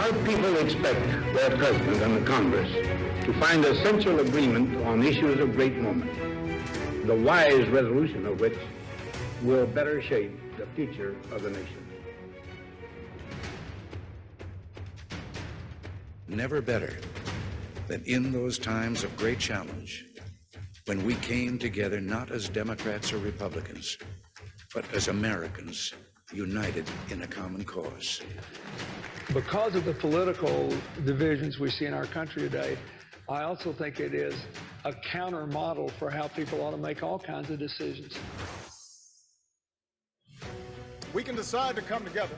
Our people expect their President and the Congress to find essential agreement on issues of great moment, the wise resolution of which will better shape the future of the nation. Never better than in those times of great challenge, when we came together not as Democrats or Republicans, but as Americans united in a common cause. Because of the political divisions we see in our country today, I also think it is a counter model for how people ought to make all kinds of decisions. We can decide to come together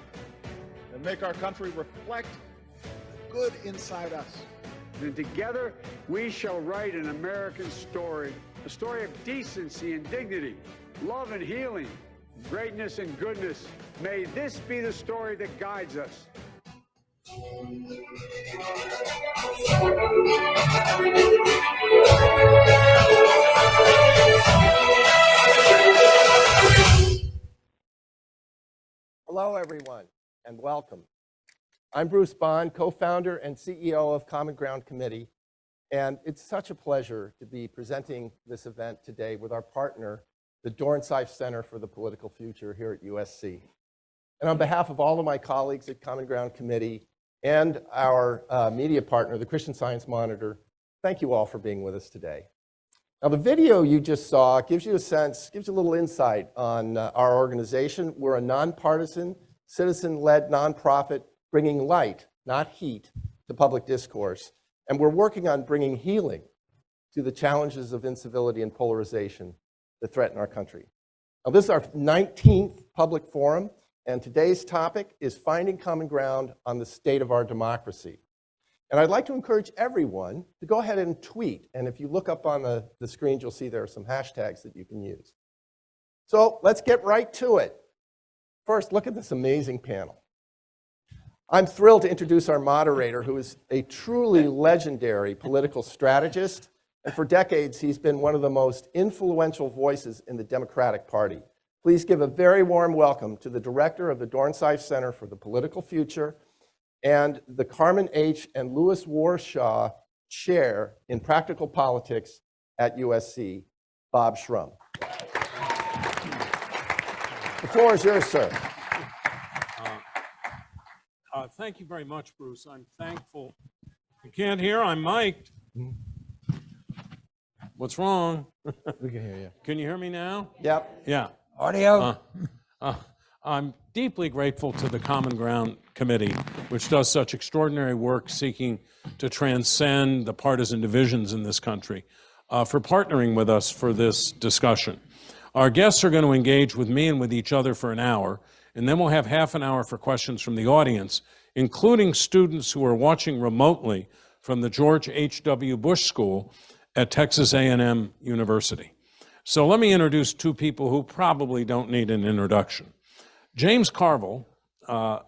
and make our country reflect the good inside us. And together we shall write an American story, a story of decency and dignity, love and healing, greatness and goodness. May this be the story that guides us. Hello, everyone, and welcome. I'm Bruce Bond, co-founder and CEO of Common Ground Committee, and it's such a pleasure to be presenting this event today with our partner, the Dornsife Center for the Political Future here at USC. And on behalf of all of my colleagues at Common Ground Committee and our media partner, the Christian Science Monitor, thank you all for being with us today. Now, the video you just saw gives you a sense, gives you a little insight on our organization. We're a nonpartisan, citizen-led nonprofit bringing light, not heat, to public discourse. And we're working on bringing healing to the challenges of incivility and polarization that threaten our country. Now, this is our 19th public forum, and today's topic is finding common ground on the state of our democracy. And I'd like to encourage everyone to go ahead and tweet. And if you look up on the screens, you'll see there are some hashtags that you can use. So let's get right to it. First, look at this amazing panel. I'm thrilled to introduce our moderator, who is a truly legendary political strategist. And for decades, he's been one of the most influential voices in the Democratic Party. Please give a very warm welcome to the director of the Dornsife Center for the Political Future and the Carmen H. and Louis Warschaw Chair in Practical Politics at USC, Bob Shrum. The floor is yours, sir. Thank you very much, Bruce. I'm thankful. You can't hear? I'm mic'd. What's wrong? We can hear you. Can you hear me now? Yep. Yeah. Audio. I'm deeply grateful to the Common Ground Committee, which does such extraordinary work seeking to transcend the partisan divisions in this country, for partnering with us for this discussion. Our guests are going to engage with me and with each other for an hour, and then we'll have half an hour for questions from the audience, including students who are watching remotely from the George H.W. Bush School at Texas A&M University. So let me introduce two people who probably don't need an introduction. James Carville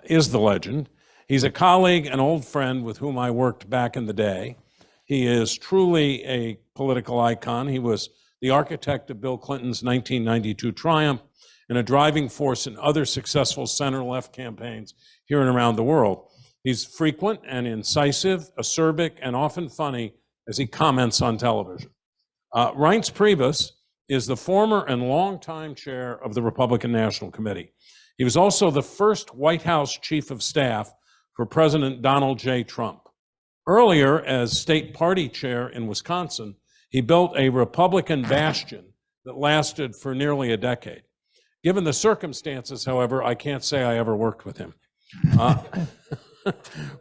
is the legend. He's a colleague and old friend with whom I worked back in the day. He is truly a political icon. He was the architect of Bill Clinton's 1992 triumph and a driving force in other successful center-left campaigns here and around the world. He's frequent and incisive, acerbic, and often funny as he comments on television. Reince Priebus is the former and longtime chair of the Republican National Committee. He was also the first White House chief of staff for President Donald J. Trump. Earlier, as state party chair in Wisconsin, he built a Republican bastion that lasted for nearly a decade. Given the circumstances, however, I can't say I ever worked with him.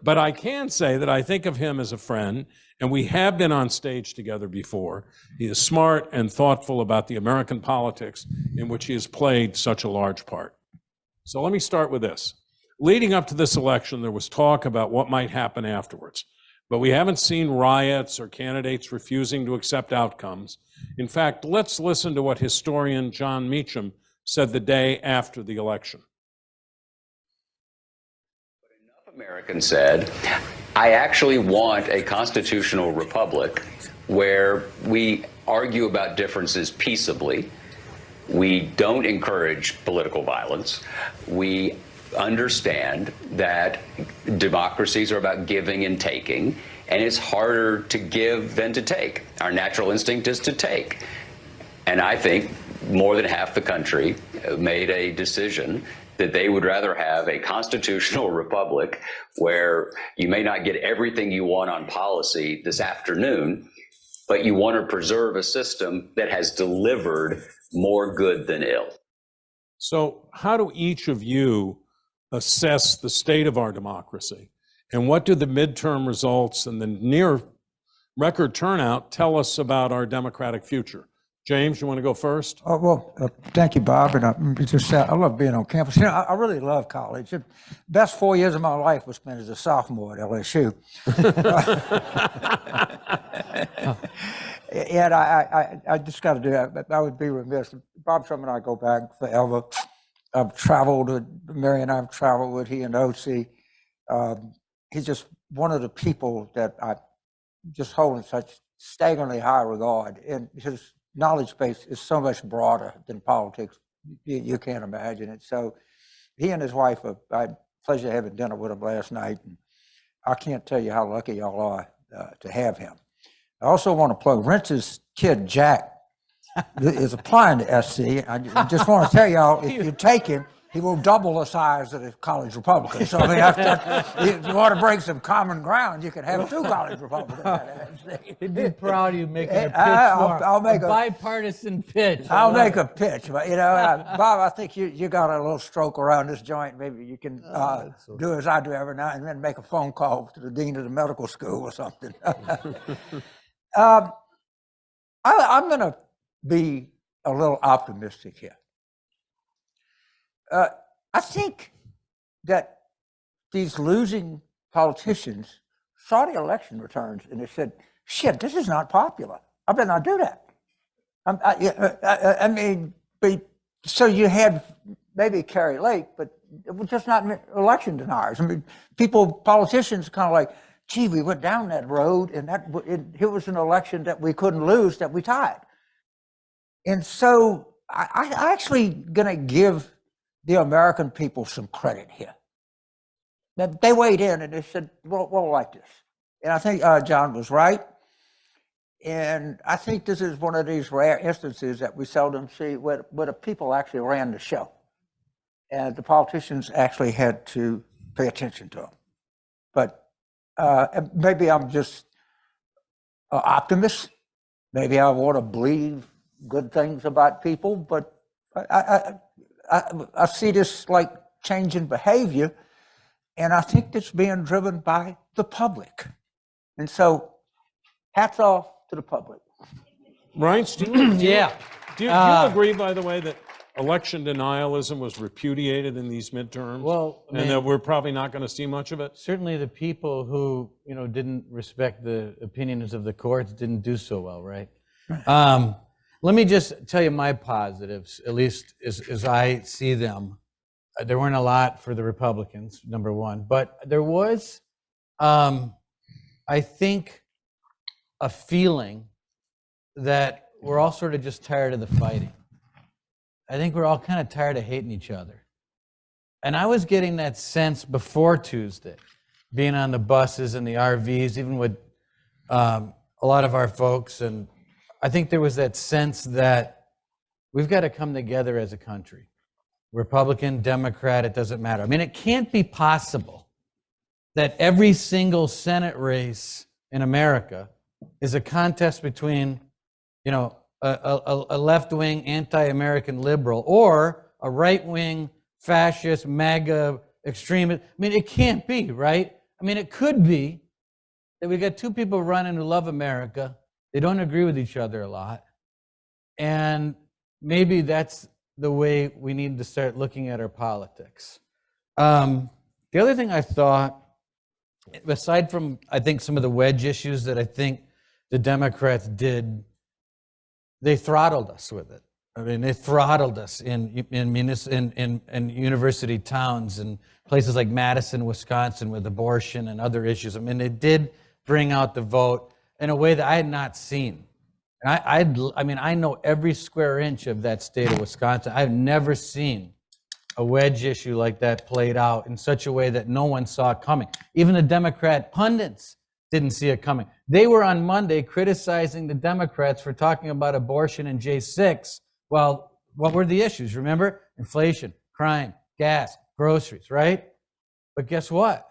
But I can say that I think of him as a friend, and we have been on stage together before. He is smart and thoughtful about the American politics in which he has played such a large part. So let me start with this. Leading up to this election, there was talk about what might happen afterwards, but we haven't seen riots or candidates refusing to accept outcomes. In fact, let's listen to what historian John Meacham said the day after the election. Americans said, I actually want a constitutional republic where we argue about differences peaceably. We don't encourage political violence. We understand that democracies are about giving and taking, and it's harder to give than to take. Our natural instinct is to take. And I think more than half the country made a decision that they would rather have a constitutional republic where you may not get everything you want on policy this afternoon, but you want to preserve a system that has delivered more good than ill. So how do each of you assess the state of our democracy? And what do the midterm results and the near record turnout tell us about our democratic future? James, you want to go first? Thank you, Bob. And I love being on campus. You know, I really love college. The best 4 years of my life was spent as a sophomore at LSU. And I just got to do that. I would be remiss. Bob Shrum and I go back forever. I've traveled with Mary, and I've traveled with he and OC. He's just one of the people that I just hold in such staggeringly high regard. And his knowledge base is so much broader than politics. You can't imagine it. So he and his wife, I had the pleasure of having dinner with him last night. And I can't tell you how lucky y'all are to have him. I also want to plug Reince's kid, Jack, is applying to SC. I just want to tell y'all, if you take him, he will double the size of the college Republicans. So I mean, if you want to break some common ground, you could have 2 college Republicans. He'd be proud of you making a pitch I'll make a bipartisan pitch. I'll make a pitch, but you know, Bob, I think you got a little stroke around this joint. Maybe you can do as I do every now and then, make a phone call to the dean of the medical school or something. I'm going to be a little optimistic here. I think that these losing politicians saw the election returns and they said, shit, this is not popular. I better not do that. I mean, so you had maybe Carrie Lake, but it was just not election deniers. I mean, politicians kind of like, gee, we went down that road and here was an election that we couldn't lose, that we tied. And so I actually going to give the American people some credit here. That they weighed in and they said, we'll like this. And I think John was right. And I think this is one of these rare instances that we seldom see where the people actually ran the show. And the politicians actually had to pay attention to them. But maybe I'm just an optimist. Maybe I want to believe good things about people, but I see this like change in behavior, and I think it's being driven by the public. And so, hats off to the public. Reince, do you agree, by the way, that election denialism was repudiated in these midterms? Well, and that we're probably not going to see much of it? Certainly the people who, didn't respect the opinions of the courts didn't do so well, right? Let me just tell you my positives, at least as I see them. There weren't a lot for the Republicans, number one, but there was, I think, a feeling that we're all sort of just tired of the fighting. I think we're all kind of tired of hating each other. And I was getting that sense before Tuesday, being on the buses and the RVs, even with a lot of our folks. And I think there was that sense that we've got to come together as a country. Republican, Democrat, it doesn't matter. I mean, it can't be possible that every single Senate race in America is a contest between, a left-wing anti-American liberal or a right-wing fascist, MAGA extremist. I mean, it can't be, right? I mean, it could be that we got 2 people running who love America. They don't agree with each other a lot. And maybe that's the way we need to start looking at our politics. The other thing I thought, aside from, I think, some of the wedge issues that I think the Democrats did, they throttled us with it. I mean, they throttled us in university towns and places like Madison, Wisconsin, with abortion and other issues. I mean, they did bring out the vote in a way that I had not seen. And I know every square inch of that state of Wisconsin. I've never seen a wedge issue like that played out in such a way that no one saw it coming. Even the Democrat pundits didn't see it coming. They were on Monday criticizing the Democrats for talking about abortion in J6. Well, what were the issues? Remember? Inflation, crime, gas, groceries, right? But guess what?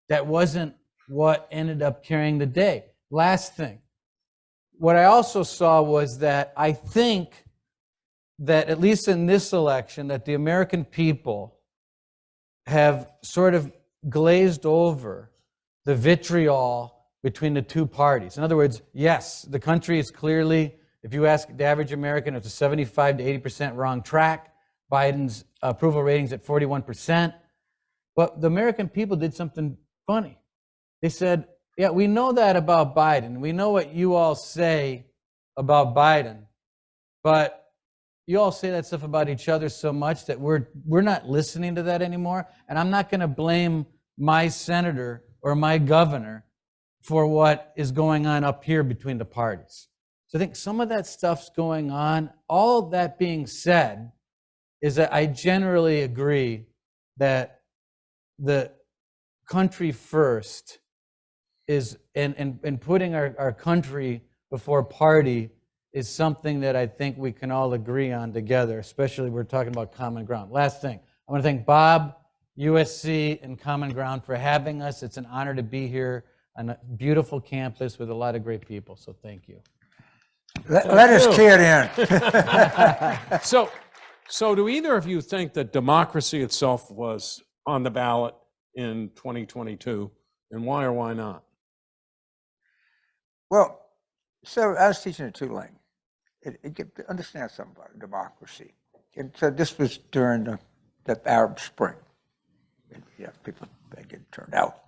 That wasn't what ended up carrying the day. Last thing. What I also saw was that I think that, at least in this election, that the American people have sort of glazed over the vitriol between the two parties. In other words, yes, the country is clearly, if you ask the average American, it's a 75 to 80% wrong track. Biden's approval rating's at 41%. But the American people did something funny. They said, yeah, we know that about Biden. We know what you all say about Biden, but you all say that stuff about each other so much that we're not listening to that anymore. And I'm not going to blame my senator or my governor for what is going on up here between the parties. So I think some of that stuff's going on. All of that being said, is that I generally agree that the country first is, and putting our country before party is something that I think we can all agree on together, especially we're talking about common ground. Last thing, I want to thank Bob, USC, and Common Ground for having us. It's an honor to be here on a beautiful campus with a lot of great people, so thank you. Let us key it in. So do either of you think that democracy itself was on the ballot in 2022, and why or why not? Well, so I was teaching at Tulane. Understand something about democracy. And so this was during the Arab Spring. And, yeah, people get turned out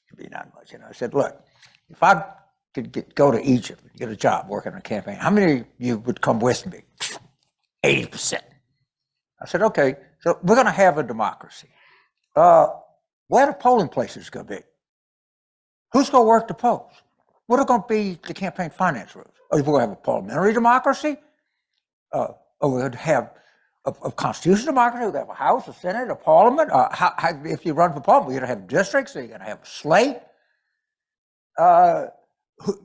to be not much. And I said, look, if I could go to Egypt and get a job working on a campaign, how many of you would come with me? 80%. I said, okay, so we're going to have a democracy. Where the polling places going to be? Who's going to work the polls? What are going to be the campaign finance rules? Are we going to have a parliamentary democracy? Are we going to have a constitutional democracy? We're going to have a House, a Senate, a Parliament? If you run for Parliament, you're going to have districts, so you're going to have a slate.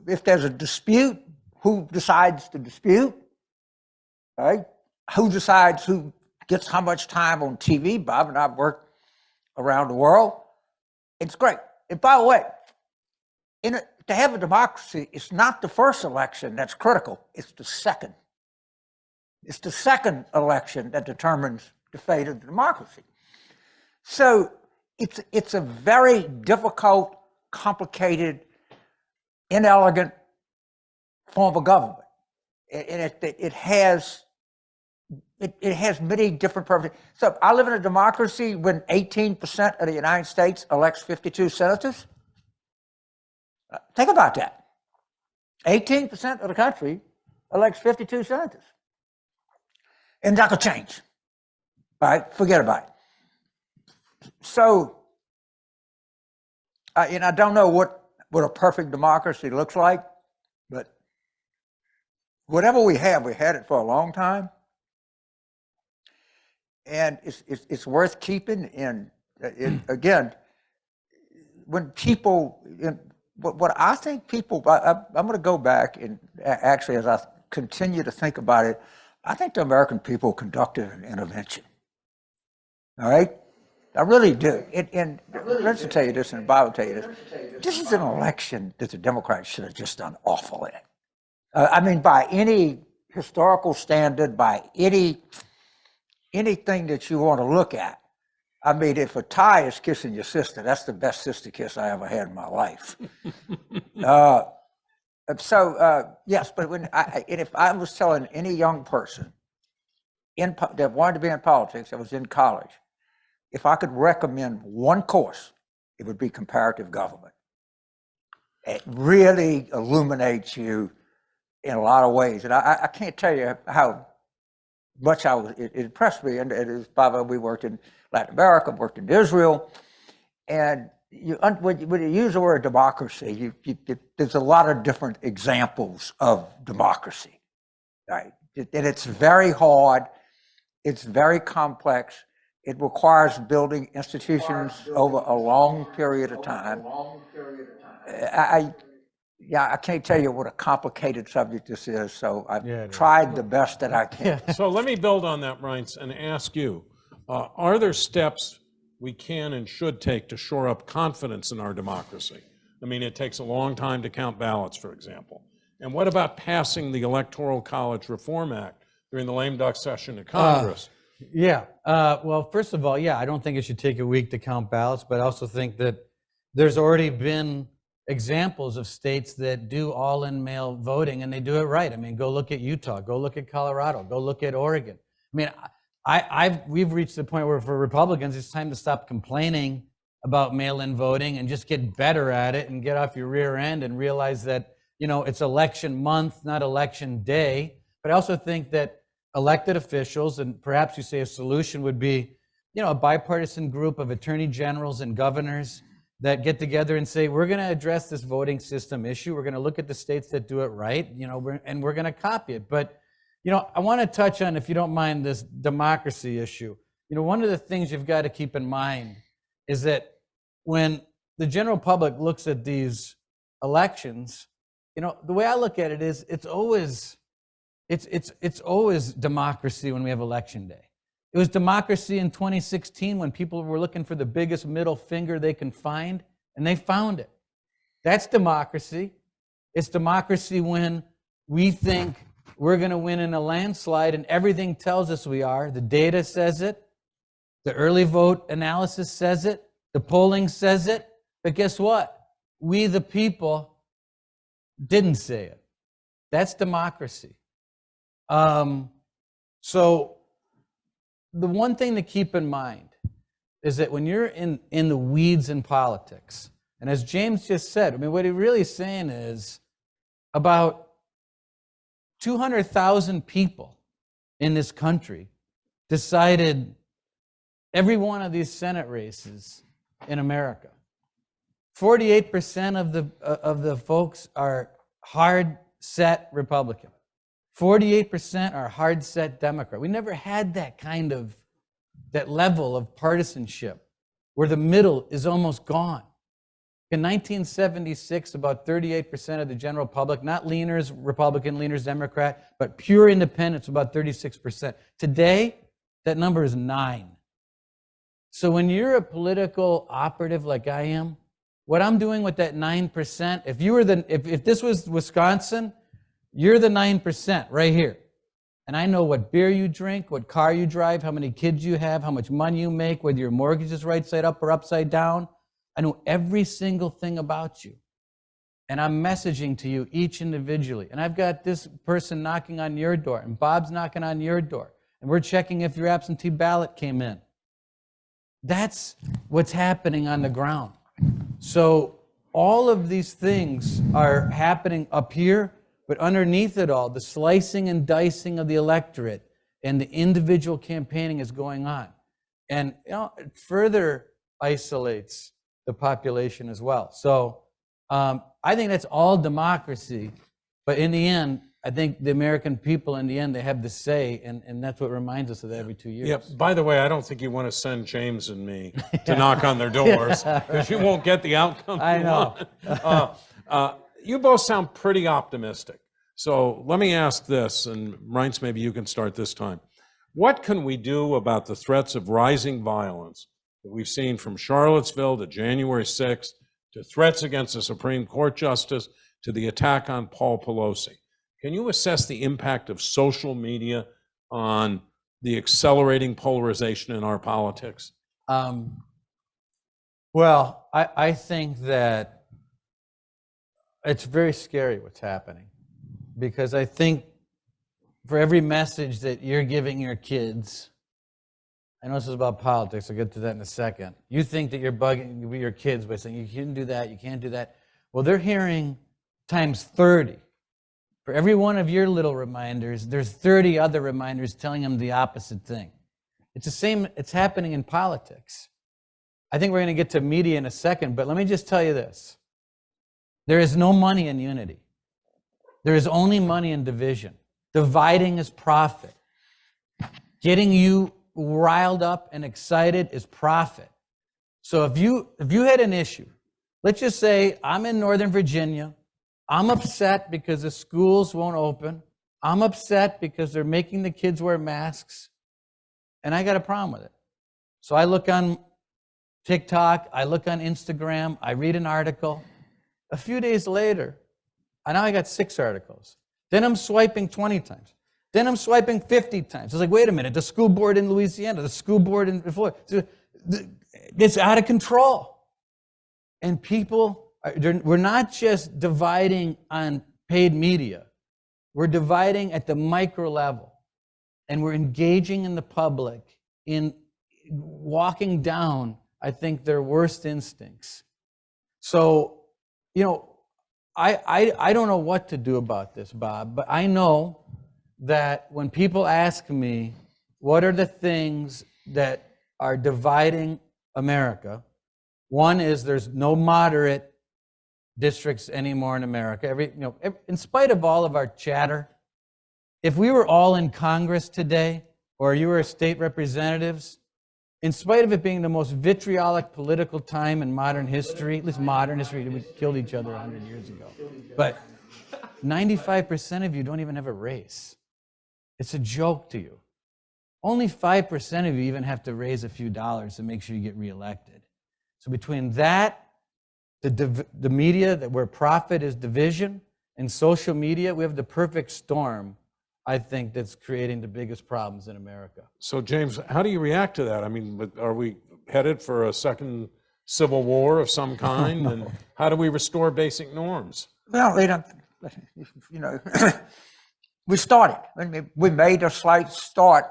If there's a dispute, who decides the dispute? Right? Who decides who gets how much time on TV? Bob and I have worked around the world. It's great. And by the way, to have a democracy, it's not the first election that's critical, it's the second. It's the second election that determines the fate of the democracy. So it's a very difficult, complicated, inelegant form of government. And it has many different purposes. So I live in a democracy when 18% of the United States elects 52 senators. Think about that. 18% of the country elects 52 senators. And that could change. All right? Forget about it. So, and I don't know what a perfect democracy looks like, but whatever we had it for a long time. And it's worth keeping. And again, when people... What I think people, I'm going to go back and actually, as I continue to think about it, I think the American people conducted an intervention. All right? I really do. And let's tell you this, and Bob will tell you this. This is an election that the Democrats should have just done awful in. I mean, by any historical standard, by anything that you want to look at. I mean, if a tie is kissing your sister, that's the best sister kiss I ever had in my life. Yes, but if I was telling any young person that wanted to be in politics, that was in college, if I could recommend one course, it would be comparative government. It really illuminates you in a lot of ways. And I can't tell you how much it impressed me. And it is, Bob, we worked in Latin America, worked in Israel, and when you use the word democracy, there's a lot of different examples of democracy, right? And it's very hard, it's very complex, It requires building institutions over a long period of time. I can't tell you what a complicated subject this is, so I've tried the best that I can. So let me build on that, Reince, and ask you, are there steps we can and should take to shore up confidence in our democracy? I mean, it takes a long time to count ballots, for example. And what about passing the Electoral College Reform Act during the lame duck session of Congress? Well, first of all, I don't think it should take a week to count ballots, but I also think that there's already been examples of states that do all-in mail voting, and they do it right. I mean, go look at Utah, go look at Colorado, go look at Oregon. I mean, we've reached the point where for Republicans, it's time to stop complaining about mail-in voting and just get better at it and get off your rear end and realize that, you know, it's election month, not election day. But I also think that elected officials, and perhaps you say a solution would be, you know, a bipartisan group of attorney generals and governors that get together and say, we're going to address this voting system issue. We're going to look at the states that do it right, you know, and we're going to copy it. But, you know, I want to touch on, if you don't mind, this democracy issue. You know, one of the things you've got to keep in mind is that when the general public looks at these elections, you know, the way I look at it is it's always democracy when we have election day. It was democracy in 2016 when people were looking for the biggest middle finger they can find, and they found it. That's democracy. It's democracy when we think we're going to win in a landslide, and everything tells us we are. The data says it. The early vote analysis says it. The polling says it. But guess what? We, the people, didn't say it. That's democracy. So the one thing to keep in mind is that when you're in the weeds in politics, and as James just said, I mean, what he's really saying is about 200,000 people in this country decided every one of these Senate races in America. 48% of the folks are hard-set Republican. 48% are hard-set Democrat. We never had that level of partisanship where the middle is almost gone. In 1976, about 38% of the general public, not leaners Republican, leaners Democrat, but pure independents, about 36%. Today, that number is 9. So when you're a political operative like I am, what I'm doing with that 9%, if this was Wisconsin, you're the 9% right here. And I know what beer you drink, what car you drive, how many kids you have, how much money you make, whether your mortgage is right side up or upside down. I know every single thing about you. And I'm messaging to you each individually. And I've got this person knocking on your door, and Bob's knocking on your door. And we're checking if your absentee ballot came in. That's what's happening on the ground. So all of these things are happening up here, but underneath it all, the slicing and dicing of the electorate and the individual campaigning is going on. And it further isolates the population as well. So I think that's all democracy. But in the end, I think the American people, in the end, they have the say, and that's what reminds us of that every 2 years. Yeah, by the way, I don't think you want to send James and me to knock on their doors, because you won't get the outcome you want. You both sound pretty optimistic. So let me ask this, and Reince, maybe you can start this time. What can we do about the threats of rising violence that we've seen from Charlottesville to January 6th, to threats against a Supreme Court justice, to the attack on Paul Pelosi? Can you assess the impact of social media on the accelerating polarization in our politics? Well, I think that it's very scary what's happening, because I think for every message that you're giving your kids, I know this is about politics, I'll get to that in a second. You think that you're bugging your kids by saying, you can't do that, you can't do that. Well, they're hearing times 30. For every one of your little reminders, there's 30 other reminders telling them the opposite thing. It's the same, it's happening in politics. I think we're going to get to media in a second, but let me just tell you this. There is no money in unity. There is only money in division. Dividing is profit. Getting you riled up and excited is profit. So if you had an issue, let's just say I'm in Northern Virginia, I'm upset because the schools won't open, I'm upset because they're making the kids wear masks, and I got a problem with it. So I look on TikTok, I look on Instagram, I read an article. A few days later, and now I got 6 articles. Then I'm swiping 20 times. Then I'm swiping 50 times. It's like, wait a minute, the school board in Louisiana, the school board in Florida, it's out of control. And people, we're not just dividing on paid media. We're dividing at the micro level. And we're engaging in the public in walking down, I think, their worst instincts. So, you know, I don't know what to do about this, Bob, but I know that when people ask me, what are the things that are dividing America? One is there's no moderate districts anymore in America. In spite of all of our chatter, if we were all in Congress today, or you were state representatives, in spite of it being the most vitriolic political time in modern history, at least modern history, we killed each other 100 years ago. But 95% of you don't even have a race. It's a joke to you. Only 5% of you even have to raise a few dollars to make sure you get reelected. So between that, the media, where profit is division, and social media, we have the perfect storm, I think, that's creating the biggest problems in America. So, James, how do you react to that? I mean, are we headed for a second civil war of some kind? And how do we restore basic norms? Well, we started. We made a slight start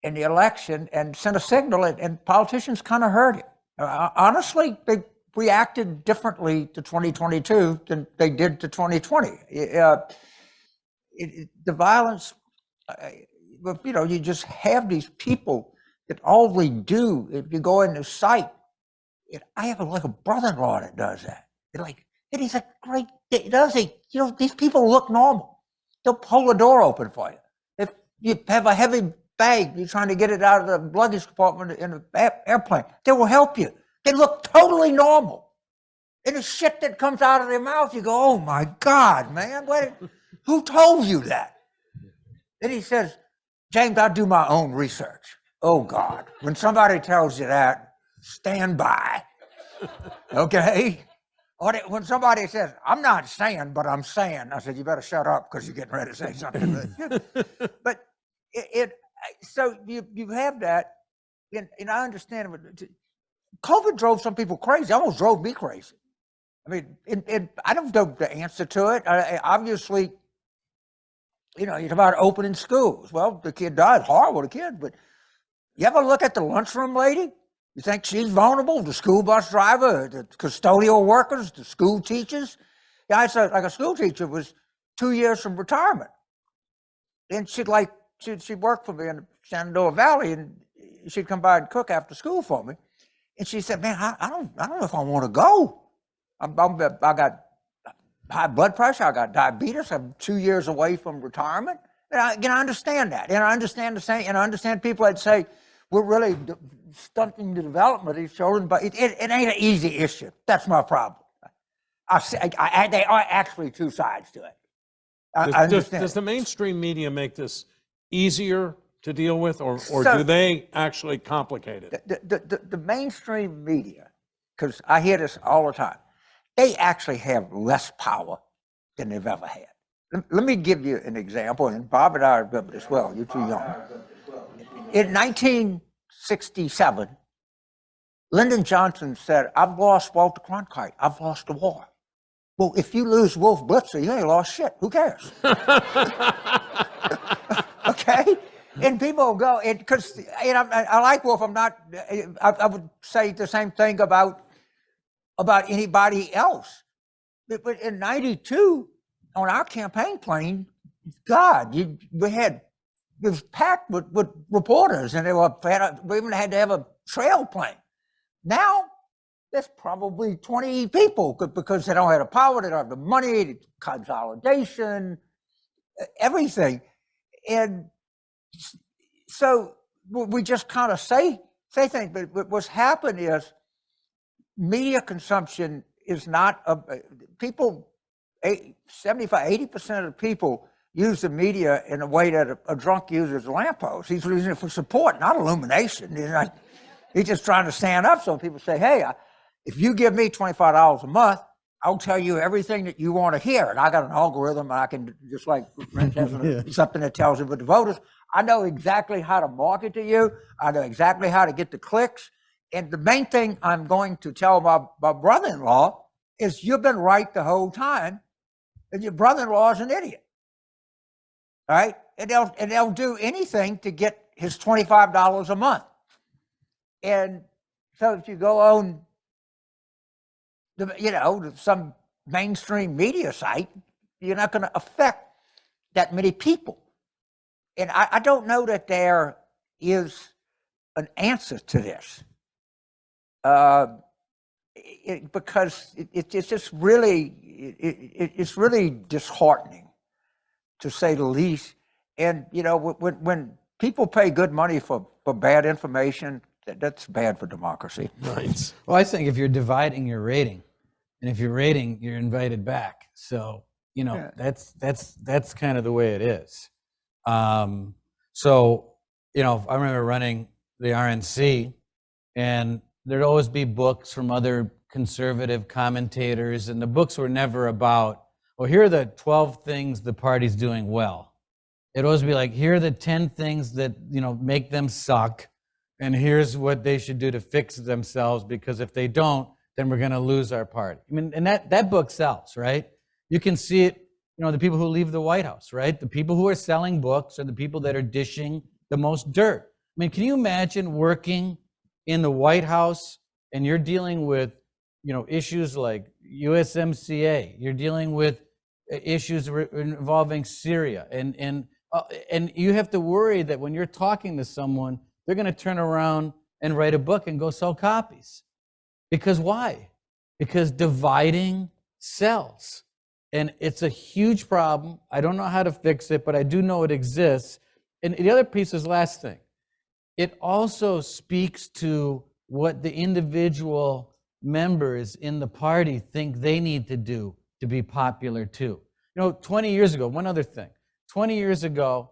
in the election and sent a signal, and politicians kind of heard it. Honestly, they reacted differently to 2022 than they did to 2020. The violence, you just have these people that all they do, if you go in the site, I have a brother-in-law that does that. And he's a great, these people look normal. They'll pull the door open for you. If you have a heavy bag, you're trying to get it out of the luggage compartment in an airplane, they will help you. They look totally normal. And the shit that comes out of their mouth, you go, oh my God, man, who told you that? Then he says, James, I do my own research. Oh God, when somebody tells you that, stand by, okay? Or when somebody says, I'm not saying, but I'm saying, I said, you better shut up because you're getting ready to say something. But so you have that, and I understand it. COVID drove some people crazy, almost drove me crazy. I mean, I don't know the answer to it. Obviously, you're about opening schools. Well, the kid died, horrible, the kid, but you ever look at the lunchroom lady? You think she's vulnerable? The school bus driver, the custodial workers, the school teachers? Yeah, I said, a school teacher was 2 years from retirement. And she'd work for me in the Shenandoah Valley, and she'd come by and cook after school for me. And she said, man, I don't know if I want to go. I got high blood pressure, I got diabetes, I'm 2 years away from retirement. And I understand that. And I understand and I understand people that say, we're really stunting the development of these children, but it ain't an easy issue. That's my problem. There are actually two sides to it. Does the mainstream media make this easier to deal with, or do they actually complicate it? The mainstream media, because I hear this all the time, they actually have less power than they've ever had. Let me give you an example, and Bob and I remember this well. You're too young. In 1967, Lyndon Johnson said, I've lost Walter Cronkite. I've lost the war. Well, if you lose Wolf Blitzer, you ain't lost shit. Who cares? Okay? And people go, because I like Wolf. I would say the same thing about anybody else. But in 92, on our campaign plane, God, it was packed with reporters, and we even had to have a trail plane. Now, there's probably 20 people because they don't have the power, they don't have the money, the consolidation, everything. And so we just kind of say things. But what's happened is media consumption is not people. 75–80% of the people use the media in a way that a drunk uses a lamppost. He's using it for support, not illumination. He's just trying to stand up. So people say, hey, if you give me $25 a month, I'll tell you everything that you want to hear. And I got an algorithm, and I can, just like Reince has something that tells you what the voters. I know exactly how to market to you. I know exactly how to get the clicks. And the main thing I'm going to tell my brother-in-law is you've been right the whole time, and your brother-in-law is an idiot. All right? And they'll do anything to get his $25 a month. And so if you go on some mainstream media site, you're not going to affect that many people. And I don't know that there is an answer to this. Because it's just really, it's really disheartening, to say the least. And, when people pay good money for bad information, that's bad for democracy. Right. Well, I think if you're dividing, you're rating. And if you're rating, you're invited back. So, that's kind of the way it is. So, I remember running the RNC, and there'd always be books from other conservative commentators, and the books were never about, well, here are the 12 things the party's doing well. It'd always be like, here are the 10 things that, make them suck, and here's what they should do to fix themselves, because if they don't, then we're going to lose our party. I mean, and that book sells, right? You can see it, the people who leave the White House, right? The people who are selling books are the people that are dishing the most dirt. I mean, can you imagine working in the White House and you're dealing with, issues like USMCA, you're dealing with issues involving Syria, and you have to worry that when you're talking to someone, they're going to turn around and write a book and go sell copies. Because why? Because dividing sells. And it's a huge problem. I don't know how to fix it, but I do know it exists. And the other piece is last thing. It also speaks to what the individual members in the party think they need to do to be popular too. 20 years ago, one other thing. 20 years ago,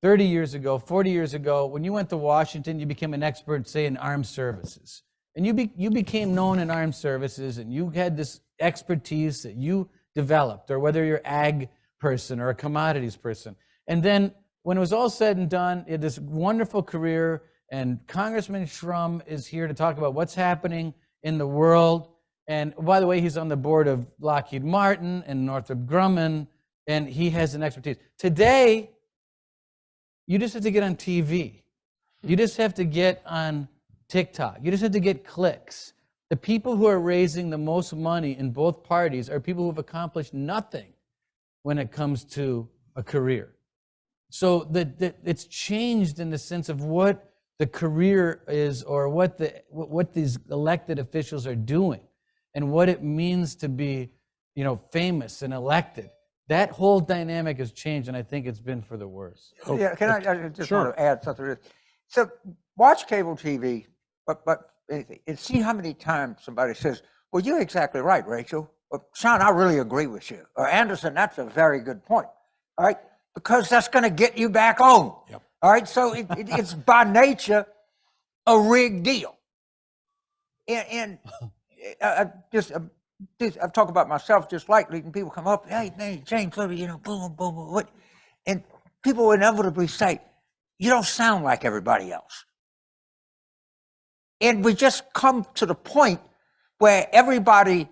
30 years ago, 40 years ago, when you went to Washington, you became an expert, say, in armed services. And you became known in armed services, and you had this expertise that you developed, or whether you're ag person or a commodities person. And then when it was all said and done, you had this wonderful career, and Congressman Shrum is here to talk about what's happening in the world. And by the way, he's on the board of Lockheed Martin and Northrop Grumman, and he has an expertise. Today, you just have to get on TV. You just have to get on TikTok. You just have to get clicks. The people who are raising the most money in both parties are people who have accomplished nothing when it comes to a career. So it's changed in the sense of what the career is, or what these elected officials are doing, and what it means to be, famous and elected. That whole dynamic has changed, and I think it's been for the worse. Yeah, can I just Sure. want to add something to this? So watch cable TV, but and see how many times somebody says, well, you're exactly right, Rachel. Or, Sean, I really agree with you. Or Anderson, that's a very good point. All right? Because that's going to get you back on. Yep. All right? So it's by nature a rigged deal. And I've talked about myself just lightly, and people come up, hey, man, James, boom, boom, boom, what? And people inevitably say, you don't sound like everybody else. And we just come to the point where everybody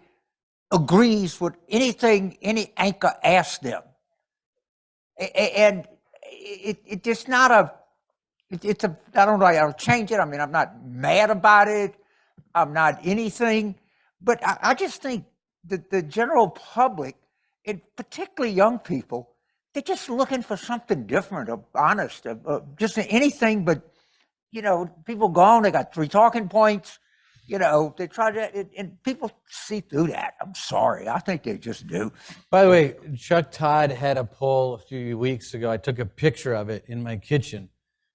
agrees with anything any anchor asks them. And it's just not I don't know, I'll change it. I mean, I'm not mad about it. I'm not anything. But I just think that the general public, and particularly young people, they're just looking for something different, or honest, or just anything but, people go on, they got 3 talking points, they try to, and people see through that. I'm sorry. I think they just do. By the way, Chuck Todd had a poll a few weeks ago. I took a picture of it in my kitchen,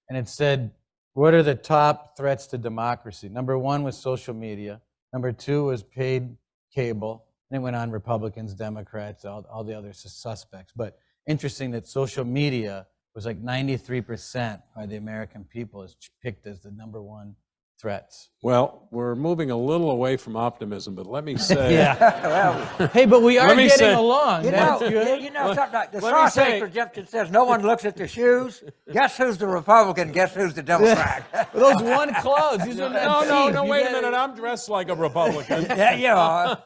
and it said, what are the top threats to democracy? Number one was social media. Number two was paid cable. And it went on Republicans, Democrats, all the other suspects. But interesting that social media was like 93% by the American people is picked as the number one threats. Well, we're moving a little away from optimism, but let me say. Well, Hey, but we are Let me getting say- along. you That's know, good. you know something like the let me say- Shawshank Redemption says no one looks at the shoes. Guess who's the Republican? Guess who's the Democrat? Those one clothes. These are No, wait a minute. I'm dressed like a Republican. Yeah, you are.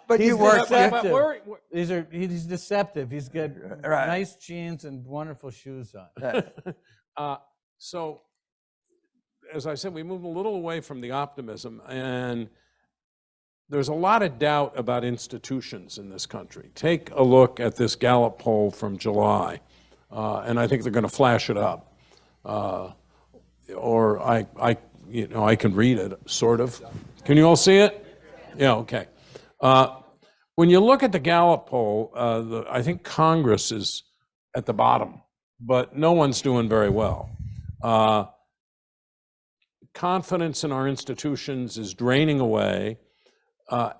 But you work deceptive. there. He's deceptive. He's got Right. nice jeans and wonderful shoes on. So, as I said, we moved a little away from the optimism, and there's a lot of doubt about institutions in this country. Take a look at this Gallup poll from July, and I think they're going to flash it up. Or I can read it, sort of. Can you all see it? Yeah, okay. When you look at the Gallup poll, I think Congress is at the bottom, but no one's doing very well. Confidence in our institutions is draining away,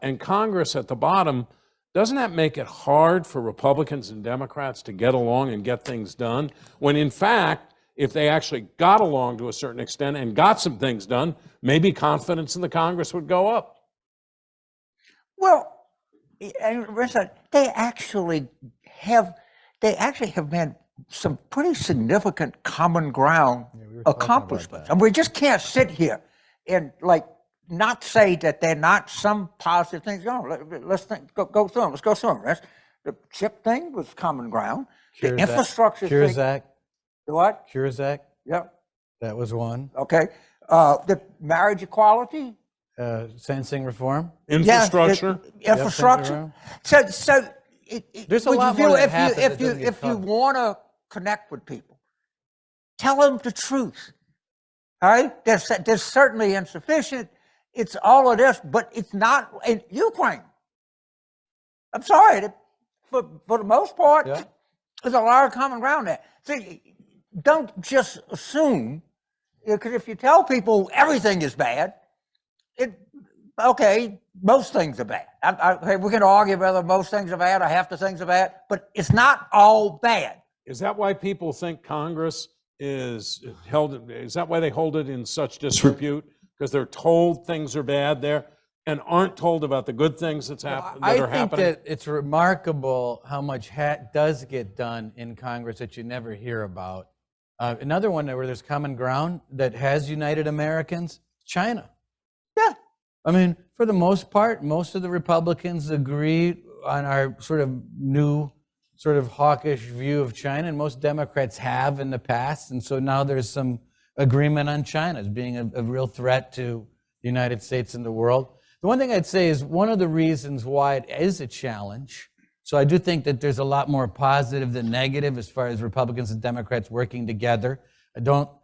and Congress at the bottom, doesn't that make it hard for Republicans and Democrats to get along and get things done? When in fact, if they actually got along to a certain extent and got some things done, maybe confidence in the Congress would go up. Well, and Reince, they actually have made some pretty significant common ground accomplishments. And we just can't sit here and not say that they're not some positive things going. Let's go through them. Let's go through them. The chip thing was common ground. The infrastructure Cures thing. Act. The what? Cures Act. Yep. That was one. Okay. The marriage equality. Sentencing reform. Infrastructure. Yeah, infrastructure. So There's a lot more that happens that doesn't get if you covered. want to connect with people, tell them the truth. All right? There's certainly insufficient. It's all of this, but it's not in Ukraine. I'm sorry. For the most part, there's a lot of common ground there. See, don't just assume, because if you tell people everything is bad, most things are bad. We can argue whether most things are bad or half the things are bad, but it's not all bad. Is that why people think Congress is that why they hold it in such disrepute? Because they're told things are bad there and aren't told about the good things that are happening? I think that it's remarkable how much does get done in Congress that you never hear about. Another one where there's common ground that has united Americans, China. Yeah. I mean, for the most part, most of the Republicans agree on our sort of new, sort of hawkish view of China, and most Democrats have in the past. And so now there's some agreement on China as being a real threat to the United States and the world. The one thing I'd say is one of the reasons why it is a challenge. So I do think that there's a lot more positive than negative as far as Republicans and Democrats working together. But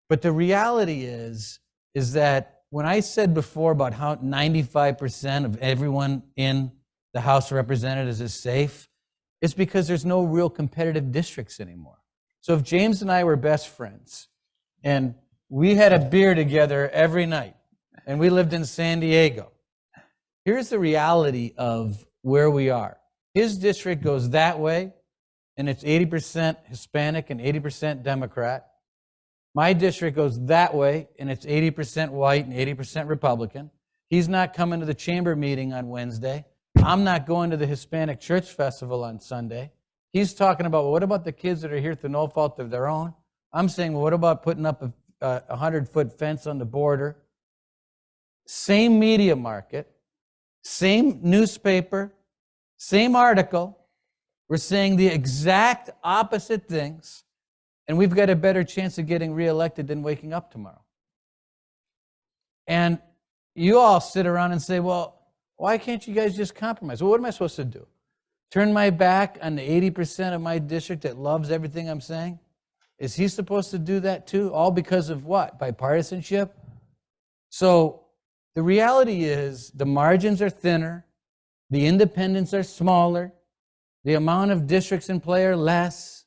the reality is that when I said before about how 95% of everyone in the House of Representatives is safe, it's because there's no real competitive districts anymore. So if James and I were best friends and we had a beer together every night and we lived in San Diego, here's the reality of where we are. His district goes that way and it's 80% Hispanic and 80% Democrat. My district goes that way, and it's 80% white and 80% Republican. He's not coming to the chamber meeting on Wednesday. I'm not going to the Hispanic Church Festival on Sunday. He's talking about, well, what about the kids that are here through no fault of their own? I'm saying, well, what about putting up a 100-foot fence on the border? Same media market, same newspaper, same article. We're saying the exact opposite things. And we've got a better chance of getting reelected than waking up tomorrow. And you all sit around and say, well, why can't you guys just compromise? Well, what am I supposed to do? Turn my back on the 80% of my district that loves everything I'm saying? Is he supposed to do that too? All because of what? Bipartisanship? So the reality is the margins are thinner, the independents are smaller, the amount of districts in play are less.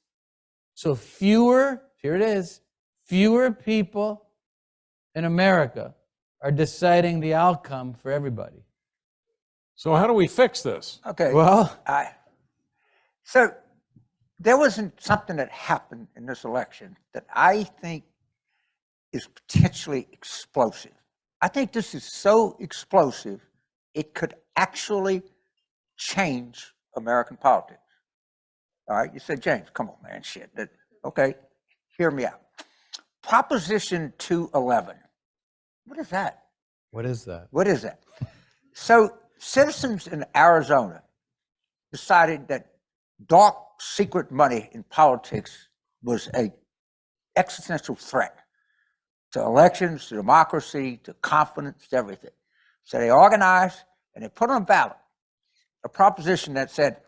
So here it is, fewer people in America are deciding the outcome for everybody. So how do we fix this? Okay. Well, So there wasn't something that happened in this election that I think is potentially explosive. I think this is so explosive, it could actually change American politics. All right, you said, James, come on, man, shit. Okay, hear me out. Proposition 211. What is that? what is that? What is that? So citizens in Arizona decided that dark secret money in politics was an existential threat to elections, to democracy, to confidence, to everything. So they organized and they put on a ballot a proposition that said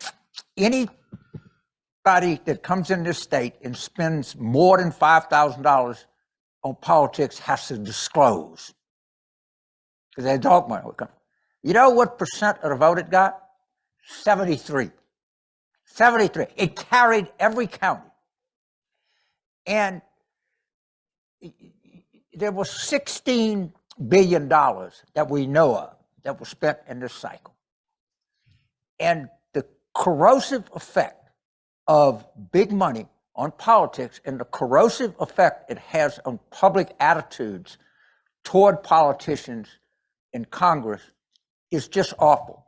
anybody that comes in this state and spends more than $5,000 on politics has to disclose. Because they dark money. You know what percent of the vote it got? 73. 73. It carried every county. And there was $16 billion that we know of that was spent in this cycle. And the corrosive effect of big money on politics and the corrosive effect it has on public attitudes toward politicians in Congress is just awful.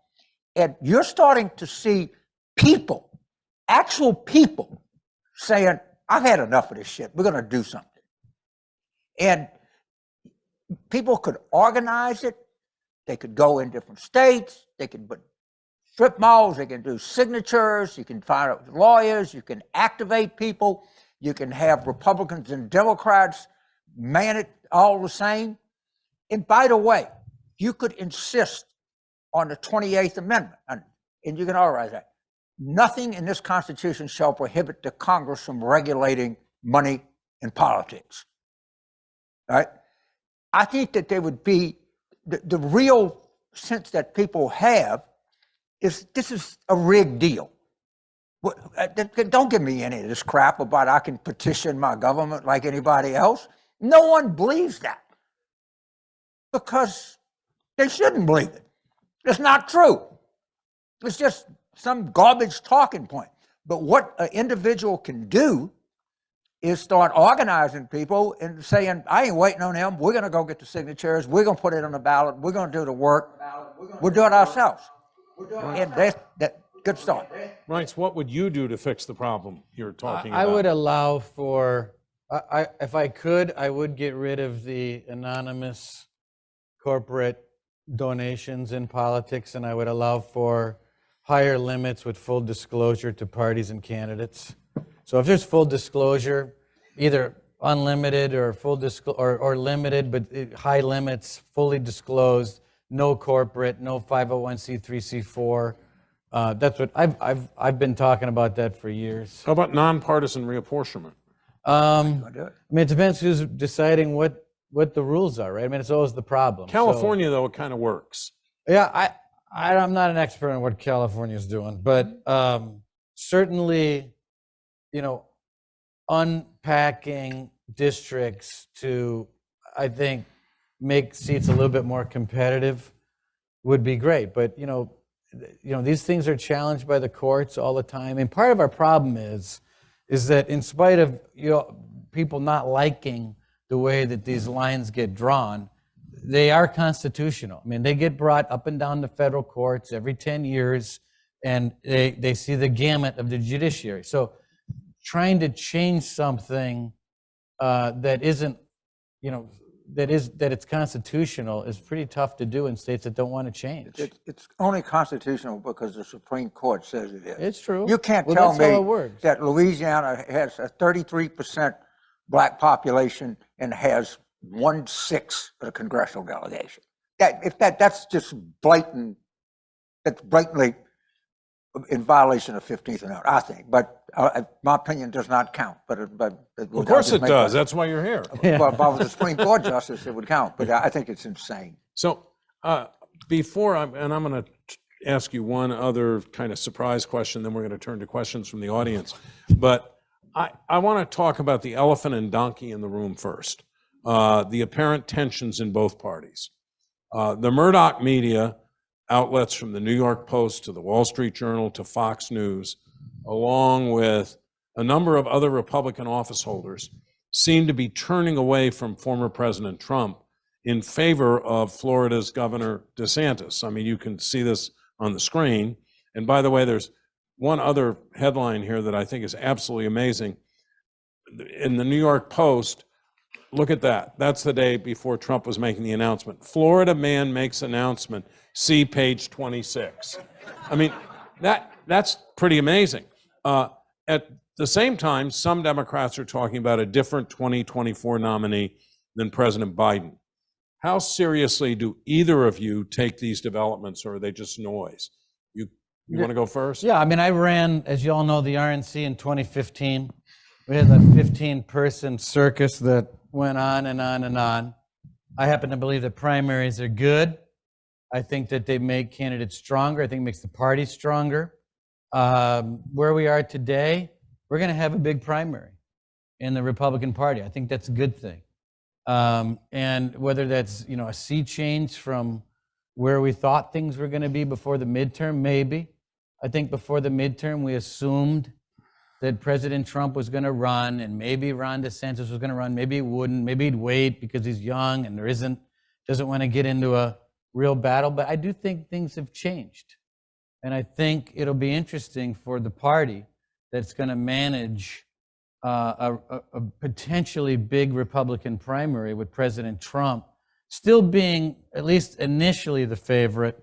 And you're starting to see people, actual people, saying, I've had enough of this shit. We're going to do something. And people could organize it. They could go in different states. They could put strip malls. They can do signatures. You can find out lawyers. You can activate people. You can have Republicans and Democrats man it all the same. And by the way, you could insist on the 28th Amendment, and you can authorize that. Nothing in this Constitution shall prohibit the Congress from regulating money in politics. Right? I think that there would be the real sense that people have is this is a rigged deal. Don't give me any of this crap about I can petition my government like anybody else. No one believes that because they shouldn't believe it. It's not true. It's just some garbage talking point. But what an individual can do is start organizing people and saying, I ain't waiting on them. We're going to go get the signatures. We're going to put it on the ballot. We're going to do the work. We'll do it ourselves. And that's good start. Reince, what would you do to fix the problem you're talking about? I would allow for, if I could, I would get rid of the anonymous corporate donations in politics, and I would allow for higher limits with full disclosure to parties and candidates. So if there's full disclosure, either unlimited or full or limited, but high limits, fully disclosed, no corporate, no 501c3, c4. That's what I've been talking about that for years. How about nonpartisan reapportionment? I mean, it depends who's deciding what the rules are, right? I mean, it's always the problem. California, though, it kind of works. Yeah, I'm not an expert on what California is doing, but certainly, you know, unpacking districts to, I think, make seats a little bit more competitive would be great. But you know, these things are challenged by the courts all the time, and part of our problem is that in spite of people not liking the way that these lines get drawn, they are constitutional. I mean, they get brought up and down the federal courts every 10 years, and they see the gamut of the judiciary. So trying to change something that isn't, that it's constitutional is pretty tough to do in states that don't want to change. It's only constitutional because the Supreme Court says it is. It's true. You can't tell me that Louisiana has a 33% black population and has 1/6 of the congressional delegation. That's just blatant. That's blatantly in violation of 15th Amendment, I think. But my opinion does not count. But of course it does. That's why you're here. Well, if I was a Supreme Court justice, it would count. But I think it's insane. So before I'm going to ask you one other kind of surprise question, then we're going to turn to questions from the audience. But I want to talk about the elephant and donkey in the room first, the apparent tensions in both parties. The Murdoch media, outlets from the New York Post to the Wall Street Journal to Fox News, along with a number of other Republican office holders, seem to be turning away from former President Trump in favor of Florida's Governor DeSantis. I mean, you can see this on the screen. And by the way, there's one other headline here that I think is absolutely amazing. In the New York Post, look at that. That's the day before Trump was making the announcement. Florida man makes announcement. See page 26. I mean, that's pretty amazing. At the same time, some Democrats are talking about a different 2024 nominee than President Biden. How seriously do either of you take these developments, or are they just noise? You want to go first? Yeah, I mean, I ran, as you all know, the RNC in 2015. We had a 15-person circus that went on and on and on. I happen to believe that primaries are good. I think that they make candidates stronger. I think it makes the party stronger. Where we are today, we're going to have a big primary in the Republican Party. I think that's a good thing. And whether that's, a sea change from where we thought things were going to be before the midterm, maybe. I think before the midterm, we assumed that President Trump was going to run, and maybe Ron DeSantis was going to run. Maybe he wouldn't. Maybe he'd wait because he's young and doesn't want to get into a real battle. But I do think things have changed. And I think it'll be interesting for the party that's going to manage a potentially big Republican primary with President Trump still being, at least initially, the favorite.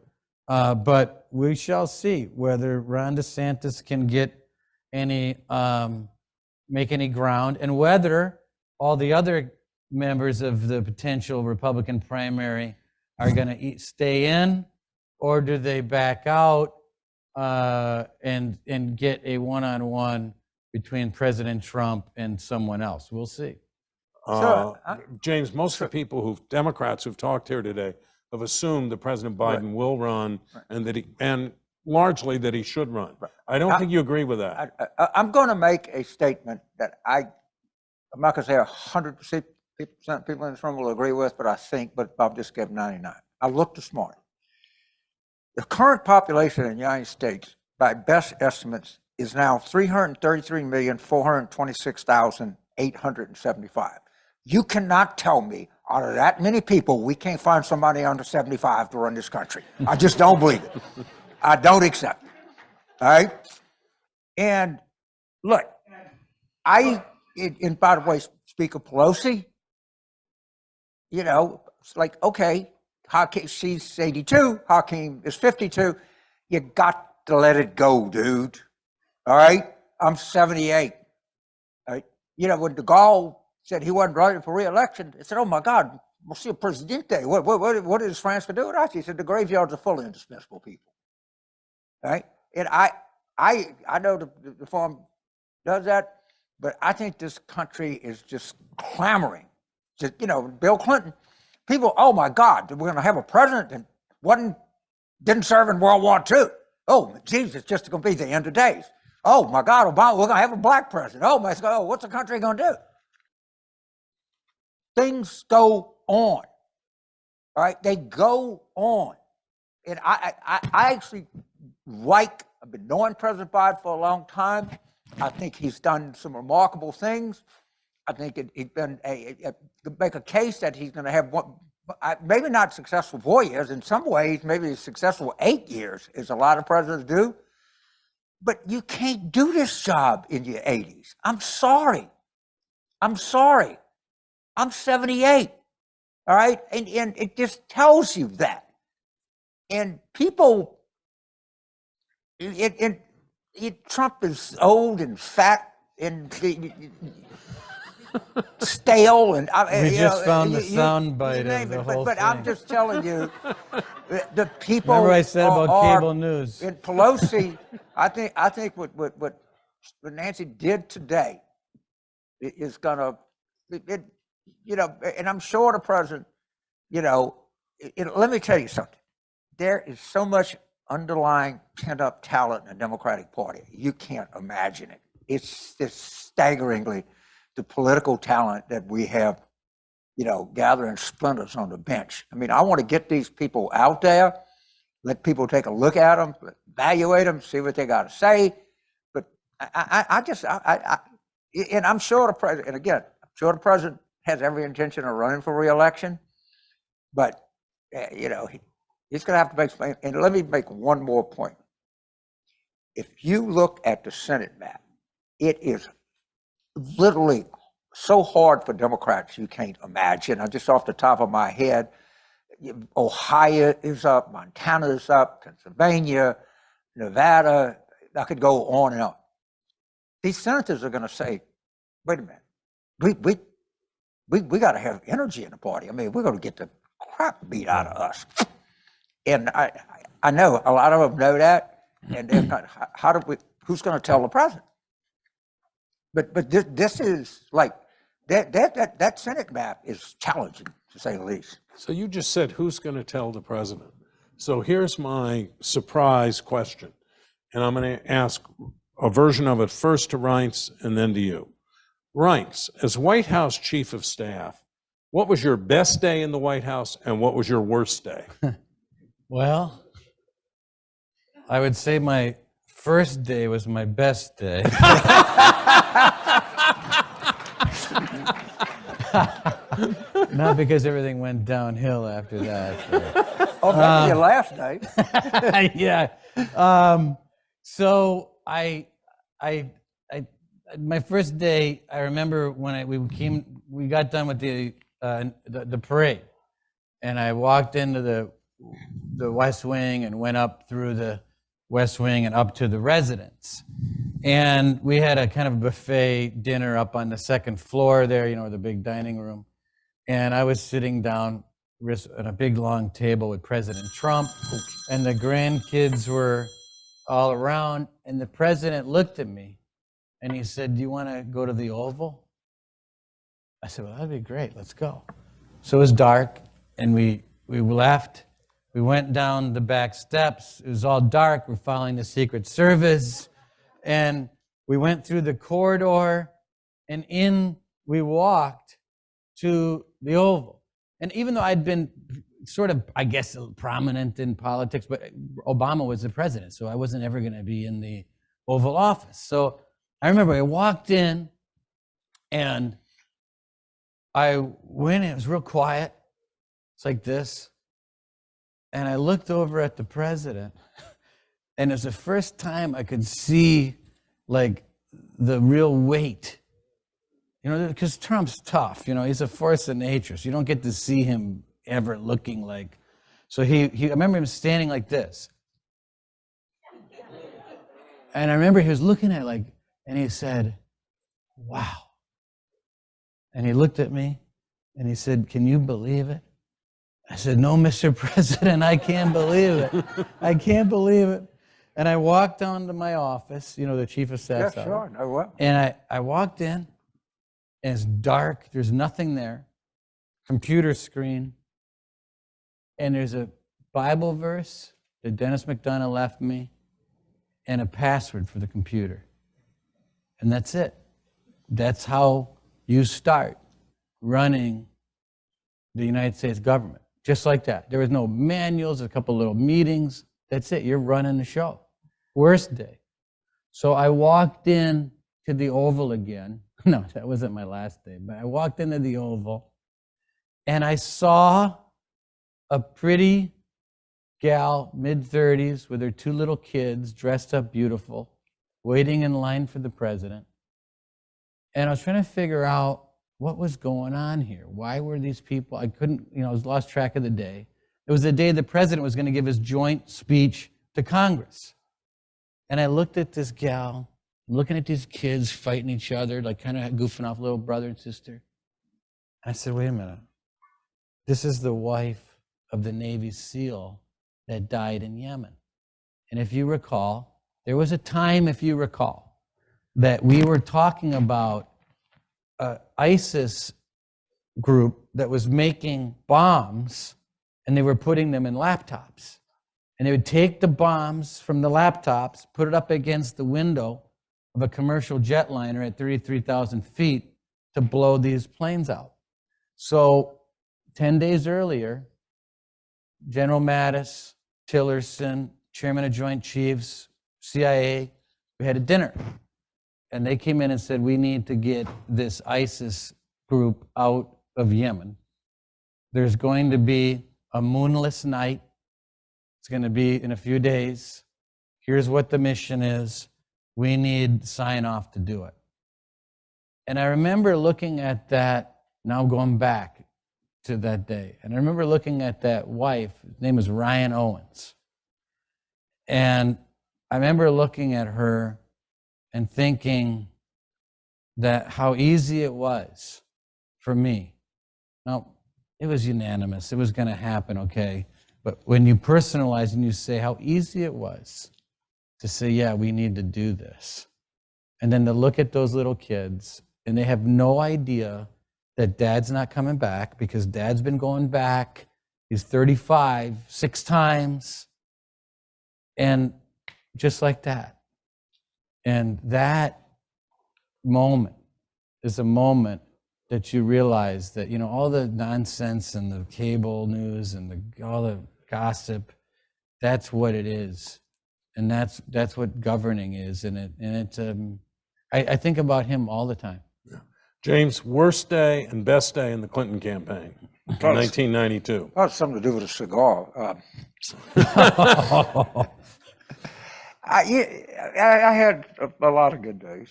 But we shall see whether Ron DeSantis can get make any ground, and whether all the other members of the potential Republican primary are going to stay in, or do they back out and get a one-on-one between President Trump and someone else. We'll see. James, most of the people Democrats who've talked here today have assumed that President Biden will run, and largely that he should run. I don't think you agree with that. I'm going to make a statement that I'm not going to say 100% people in this room will agree with, but I'll just give 99. I looked this morning. The current population in the United States, by best estimates, is now 333,426,875. You cannot tell me out of that many people we can't find somebody under 75 to run this country. I just don't believe it. I don't accept it. All right? And look, and by the way, Speaker Pelosi, it's like, okay, she's 82, Hakeem is 52. You got to let it go, dude. All right? I'm 78. All right? When de Gaulle said he wasn't running for re-election, I said, oh my God, Monsieur Presidente, what is France going to do with us? He said, the graveyards are full of indispensable people. Right? And I know the farm does that, but I think this country is just clamoring. Just, Bill Clinton, people, oh my God, we're going to have a president that didn't serve in World War II. Oh, geez, it's just going to be the end of days. Oh my God, Obama, we're going to have a black president. Oh my God, what's the country going to do? Things go on. All right, they go on. And I actually I've been knowing President Biden for a long time. I think he's done some remarkable things. I think he's been to make a case that he's going to have maybe not successful 4 years. In some ways, maybe a successful 8 years, as a lot of presidents do. But you can't do this job in your 80s. I'm sorry. I'm 78. All right? And it just tells you that. And people, Trump is old and fat and stale, and we just found the soundbite of the whole thing. But I'm just telling you, the people. Remember I said about cable news. In Pelosi, I think what Nancy did today is gonna, and I'm sure the president, let me tell you something. There is so much underlying pent-up talent in the Democratic Party. You can't imagine it. it's just staggeringly the political talent that we have, you know, gathering splinters on the bench. I mean, I want to get these people out there, let people take a look at them, evaluate them, see what they got to say. But and I'm sure the president, and again, I'm sure the president has every intention of running for re-election, but you know, he's going to have to make. And let me make one more point. If you look at the Senate map, it is literally so hard for Democrats you can't imagine. Just off the top of my head, Ohio is up, Montana is up, Pennsylvania, Nevada. I could go on and on. These senators are going to say, "Wait a minute, we got to have energy in the party. I mean, we're going to get the crap beat out of us." And I know a lot of them know that, and they're not, how do we? Who's going to tell the president? But this is like that Senate map is challenging, to say the least. So you just said, who's going to tell the president? So here's my surprise question, and I'm going to ask a version of it first to Reince and then to you. Reince, as White House Chief of Staff, what was your best day in the White House and what was your worst day? Well, I would say my first day was my best day. Not because everything went downhill after that. Oh, maybe your last day. Yeah. So my first day, I remember when we got done with the parade, and I walked into the West Wing and went up through the West Wing and up to the residence. And we had a kind of buffet dinner up on the second floor there, you know, the big dining room. And I was sitting down at a big long table with President Trump, and the grandkids were all around. And the president looked at me and he said, "Do you want to go to the Oval?" I said, "Well, that'd be great. Let's go." So it was dark, and we left. We went down the back steps. It was all dark. We're following the Secret Service. And we went through the corridor, and we walked to the Oval. And even though I'd been sort of, I guess, prominent in politics, but Obama was the president, so I wasn't ever going to be in the Oval Office. So I remember I walked in, and I went in. It was real quiet. It's like this. And I looked over at the president, and it was the first time I could see, like, the real weight. You know, because Trump's tough. You know, he's a force of nature, so you don't get to see him ever looking like. So I remember him standing like this. And I remember he was looking at it and he said, "Wow." And he looked at me, and he said, "Can you believe it?" I said, "No, Mr. President, I can't believe it. I can't believe it." And I walked down to my office, you know, the chief of staff. Yeah, sure. No, what? And I walked in, and it's dark. There's nothing there. Computer screen. And there's a Bible verse that Dennis McDonough left me, and a password for the computer. And that's it. That's how you start running the United States government. Just like that. There was no manuals, a couple little meetings. That's it. You're running the show. Worst day. So I walked in to the Oval again. No, that wasn't my last day, but I walked into the Oval, and I saw a pretty gal, mid-30s, with her 2 little kids, dressed up beautiful, waiting in line for the president. And I was trying to figure out what was going on here. Why were these people? I couldn't, you know, I was lost track of the day. It was the day the president was going to give his joint speech to Congress. And I looked at this gal, looking at these kids fighting each other, like kind of goofing off, little brother and sister. I said, "Wait a minute. This is the wife of the Navy SEAL that died in Yemen." And if you recall, there was a time, if you recall, that we were talking about ISIS group that was making bombs, and they were putting them in laptops. And they would take the bombs from the laptops, put it up against the window, of a commercial jetliner at 33,000 feet to blow these planes out. So 10 days earlier, General Mattis, Tillerson, Chairman of Joint Chiefs, CIA, we had a dinner. And they came in and said, we need to get this ISIS group out of Yemen. There's going to be a moonless night. It's going to be in a few days. Here's what the mission is. We need sign off to do it. And I remember looking at that, now going back to that day. And I remember looking at that wife, his name was Ryan Owens. And I remember looking at her and thinking that how easy it was for me. Now, it was unanimous. It was going to happen, okay? But when you personalize and you say how easy it was to say, yeah, we need to do this. And then to look at those little kids, and they have no idea that dad's not coming back because dad's been going back. He's 35, 6 times. And just like that. And that moment is a moment that you realize that, you know, all the nonsense and the cable news and all the gossip, that's what it is. And that's what governing is. And I think about him all the time. Yeah. James, worst day and best day in the Clinton campaign in 1992. That has something to do with a cigar. I had a lot of good days.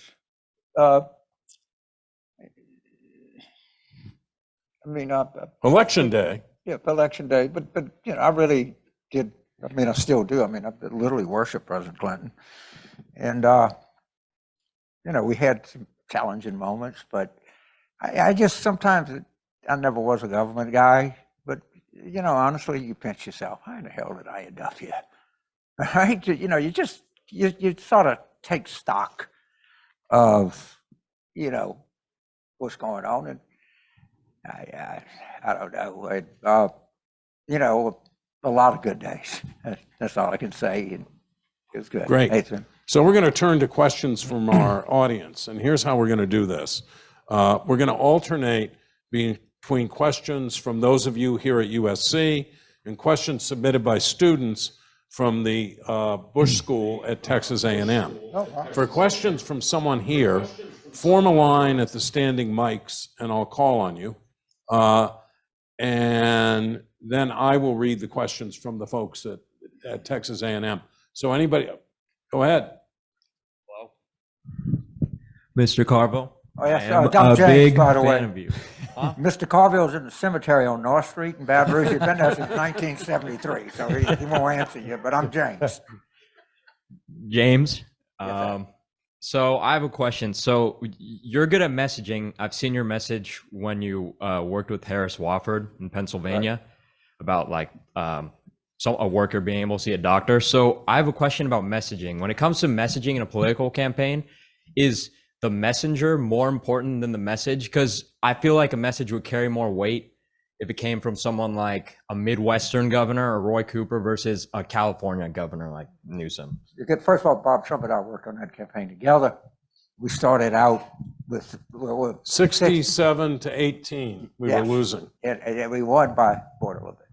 Election day. Yeah, election day. But you know, I really did. I mean, I still do. I mean, I literally worship President Clinton, and you know, we had some challenging moments. But I just sometimes I never was a government guy. But you know, honestly, you pinch yourself. How in the hell did I end up here? Right? You know, you sort of take stock of, you know, what's going on, and I don't know. You know, a lot of good days. That's all I can say. And it was good. Great. Nathan. So we're going to turn to questions from our audience, and here's how we're going to do this. We're going to alternate between questions from those of you here at USC and questions submitted by students from the Bush School at Texas A&M. For questions from someone here, form a line at the standing mics, and I'll call on you. And then I will read the questions from the folks at Texas A&M. So anybody, go ahead. Hello. Mr. Carville. Oh, yes, I am I'm a James, big by the way. fan of you. Huh? Mr. Carville's in the cemetery on North Street in Baton Rouge. He's been there since 1973, so he won't answer you, but I'm James. James, Yes, so I have a question. So you're good at messaging. I've seen your message when you worked with Harris Wofford in Pennsylvania about like a worker being able to see a doctor. So I have a question about messaging. When it comes to messaging in a political campaign, is the messenger more important than the message? Because I feel like a message would carry more weight if it came from someone like a Midwestern governor or Roy Cooper versus a California governor like Newsom. First of all, Bob Shrum and I worked on that campaign together. We started out with 67 to 18, we were losing. And we won by border a little bit.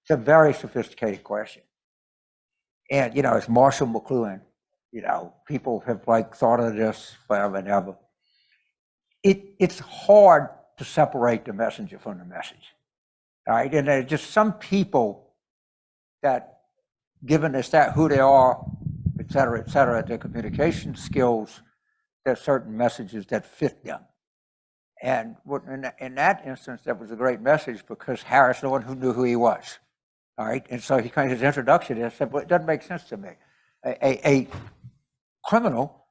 It's a very sophisticated question. And, you know, it's Marshall McLuhan. You know, people have like thought of this forever and ever. It's hard to separate the messenger from the message. All right. And there's just some people that, given us that who they are, et cetera, their communication skills, there's certain messages that fit them. And in that instance, that was a great message because Harris, no one who knew who he was. All right. And so he kind of his introduction is said, well, it doesn't make sense to me. A criminal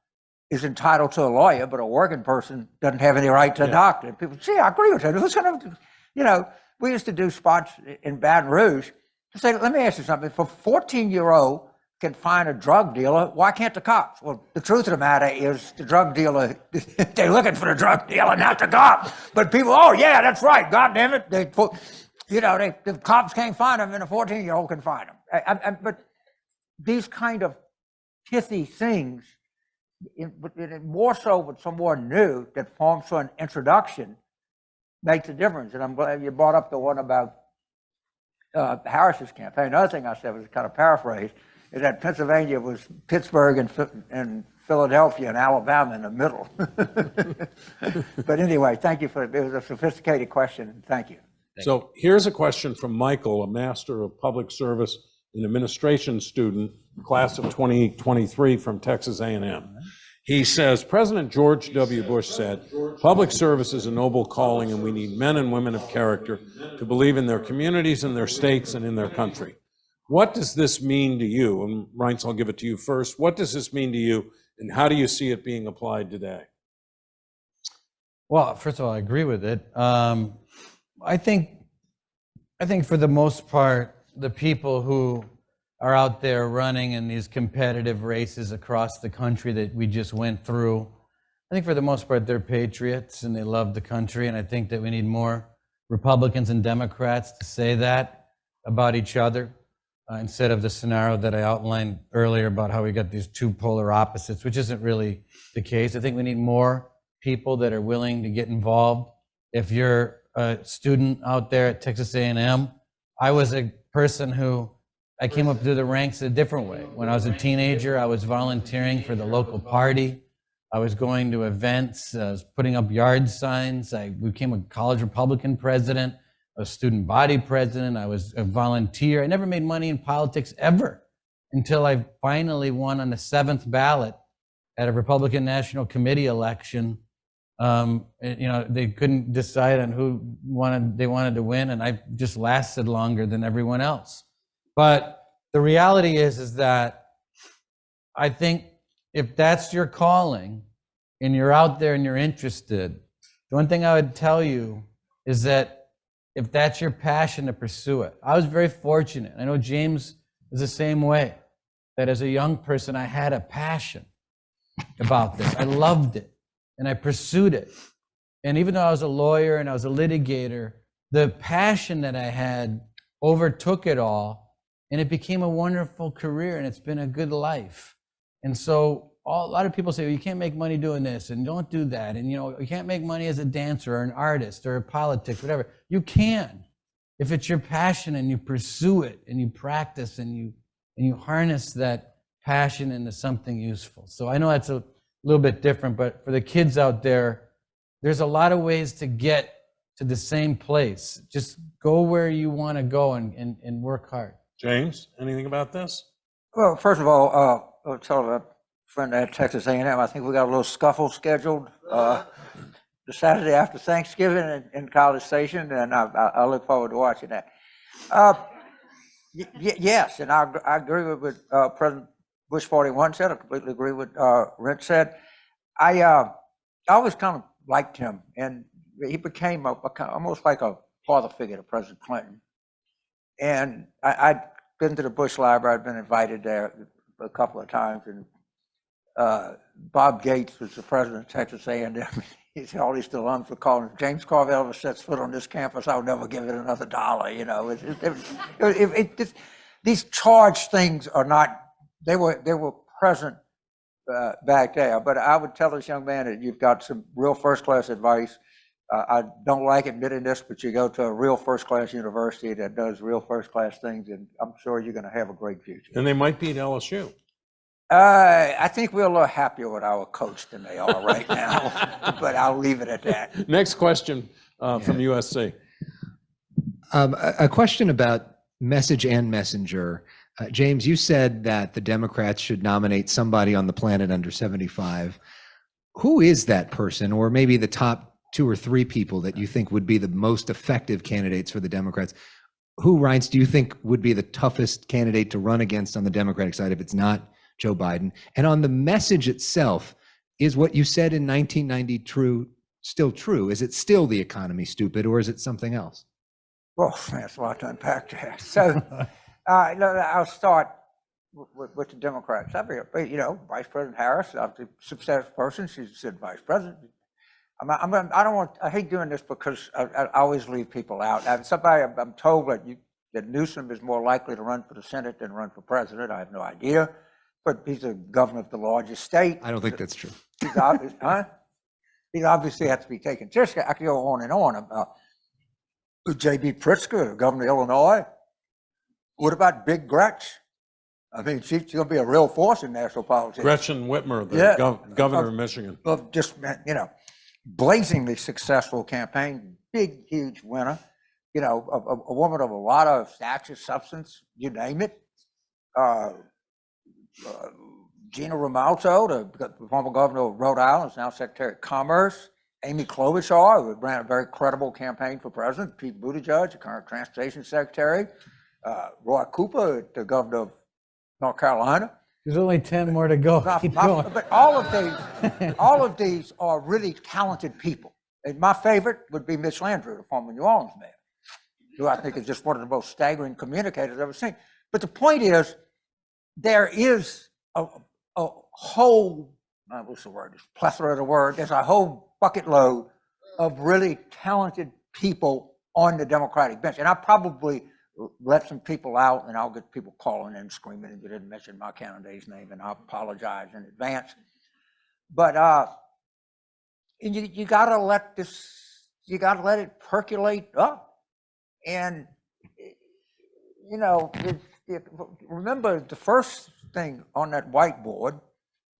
is entitled to a lawyer, but a working person doesn't have any right to a doctor. People say, I agree with that. Who's going to, you know, we used to do spots in Baton Rouge to say, let me ask you something. If a 14-year-old can find a drug dealer, why can't the cops? Well, the truth of the matter is the drug dealer, they're looking for the drug dealer, not the cop. But people, oh, yeah, that's right. God damn it. The cops can't find them and a 14-year-old can find them. But these kind of pithy things in Warsaw with someone new that forms for an introduction makes a difference. And I'm glad you brought up the one about Harris's campaign. Another thing I said was kind of paraphrased, is that Pennsylvania was Pittsburgh and Philadelphia and Alabama in the middle. But anyway, thank you it was a sophisticated question. Thank you. So here's a question from Michael, a Master of Public Service and Administration student, class of 2023 from Texas A&M. He says, President George W. Bush said, public service is a noble calling and we need men and women of character to believe in their communities and their states and in their country. What does this mean to you? And Reince, I'll give it to you first. What does this mean to you and how do you see it being applied today? Well, first of all, I agree with it. I think for the most part, the people who are out there running in these competitive races across the country that we just went through, I think for the most part, they're patriots and they love the country. And I think that we need more Republicans and Democrats to say that about each other instead of the scenario that I outlined earlier about how we got these two polar opposites, which isn't really the case. I think we need more people that are willing to get involved. If you're a student out there at Texas A&M, I was a person who I came up through the ranks a different way. When I was a teenager, I was volunteering for the local party. I was going to events. I was putting up yard signs. I became a college Republican president, a student body president. I was a volunteer. I never made money in politics ever until I finally won on the 7th ballot at a Republican National Committee election. They couldn't decide on who they wanted to win, and I just lasted longer than everyone else. But the reality is that I think if that's your calling and you're out there and you're interested, the one thing I would tell you is that if that's your passion, to pursue it. I was very fortunate. I know James is the same way, that as a young person, I had a passion about this. I loved it and I pursued it. And even though I was a lawyer and I was a litigator, the passion that I had overtook it all. And it became a wonderful career, and it's been a good life. And so a lot of people say, well, you can't make money doing this, and don't do that. And you can't make money as a dancer or an artist or a politics, whatever. You can, if it's your passion and you pursue it and you practice and you harness that passion into something useful. So I know that's a little bit different, but for the kids out there, there's a lot of ways to get to the same place. Just go where you want to go and work hard. James, anything about this? Well, first of all, I'll tell a friend at Texas A&M, I think we got a little scuffle scheduled the Saturday after Thanksgiving in College Station, and I look forward to watching that. Yes, and I agree with what President Bush 41 said. I completely agree with what Reince said. I always kind of liked him, and he became almost like a father figure to President Clinton. And I'd been to the Bush Library. I'd been invited there a couple of times. And Bob Gates was the president of Texas A&M. He said all these alums were calling him, James Carville ever sets foot on this campus, I'll never give it another dollar. These charged things are not, they were present back there. But I would tell this young man that you've got some real first-class advice. I don't like admitting this, but you go to a real first-class university that does real first-class things, and I'm sure you're going to have a great future. And they might beat LSU. I think we're a little happier with our coach than they are right now, but I'll leave it at that. Next question from USC. A question about message and messenger. James, you said that the Democrats should nominate somebody on the planet under 75. Who is that person, or maybe the top 2 or 3 people that you think would be the most effective candidates for the Democrats? Who, Reince, do you think would be the toughest candidate to run against on the Democratic side if it's not Joe Biden? And on the message itself, is what you said in 1990 still true? Is it still the economy, stupid, or is it something else? Well, that's a lot to unpack there. So I'll start with the Democrats. I mean, Vice President Harris, I'm a successful person. She's said vice president. I hate doing this because I always leave people out. I'm told that Newsom is more likely to run for the Senate than run for president. I have no idea. but he's a governor of the largest state. I don't think that's true. He's obviously, huh? He obviously has to be taken seriously. I could go on and on about J.B. Pritzker, governor of Illinois. What about Big Gretch? I mean, she's going to be a real force in national politics. Gretchen Whitmer, the governor of Michigan. Of just, you know, blazingly successful campaign, big, huge winner. You know, a woman of a lot of stature, substance, you name it. Gina Ramalto, the former governor of Rhode Island, is now Secretary of Commerce. Amy Klobuchar, who ran a very credible campaign for president. Pete Buttigieg, the current transportation secretary. Roy Cooper, the governor of North Carolina. There's only 10 more to go. But all of these are really talented people. And my favorite would be Mitch Landrieu, the former New Orleans mayor, who I think is just one of the most staggering communicators I've ever seen. But the point is, there is a whole, what's the word? Plethora of the word. There's a whole bucket load of really talented people on the Democratic bench. And I probably let some people out, and I'll get people calling and screaming, and you didn't mention my candidate's name, and I apologize in advance. But you got to let this, you got to let it percolate up. And, you know, remember the first thing on that whiteboard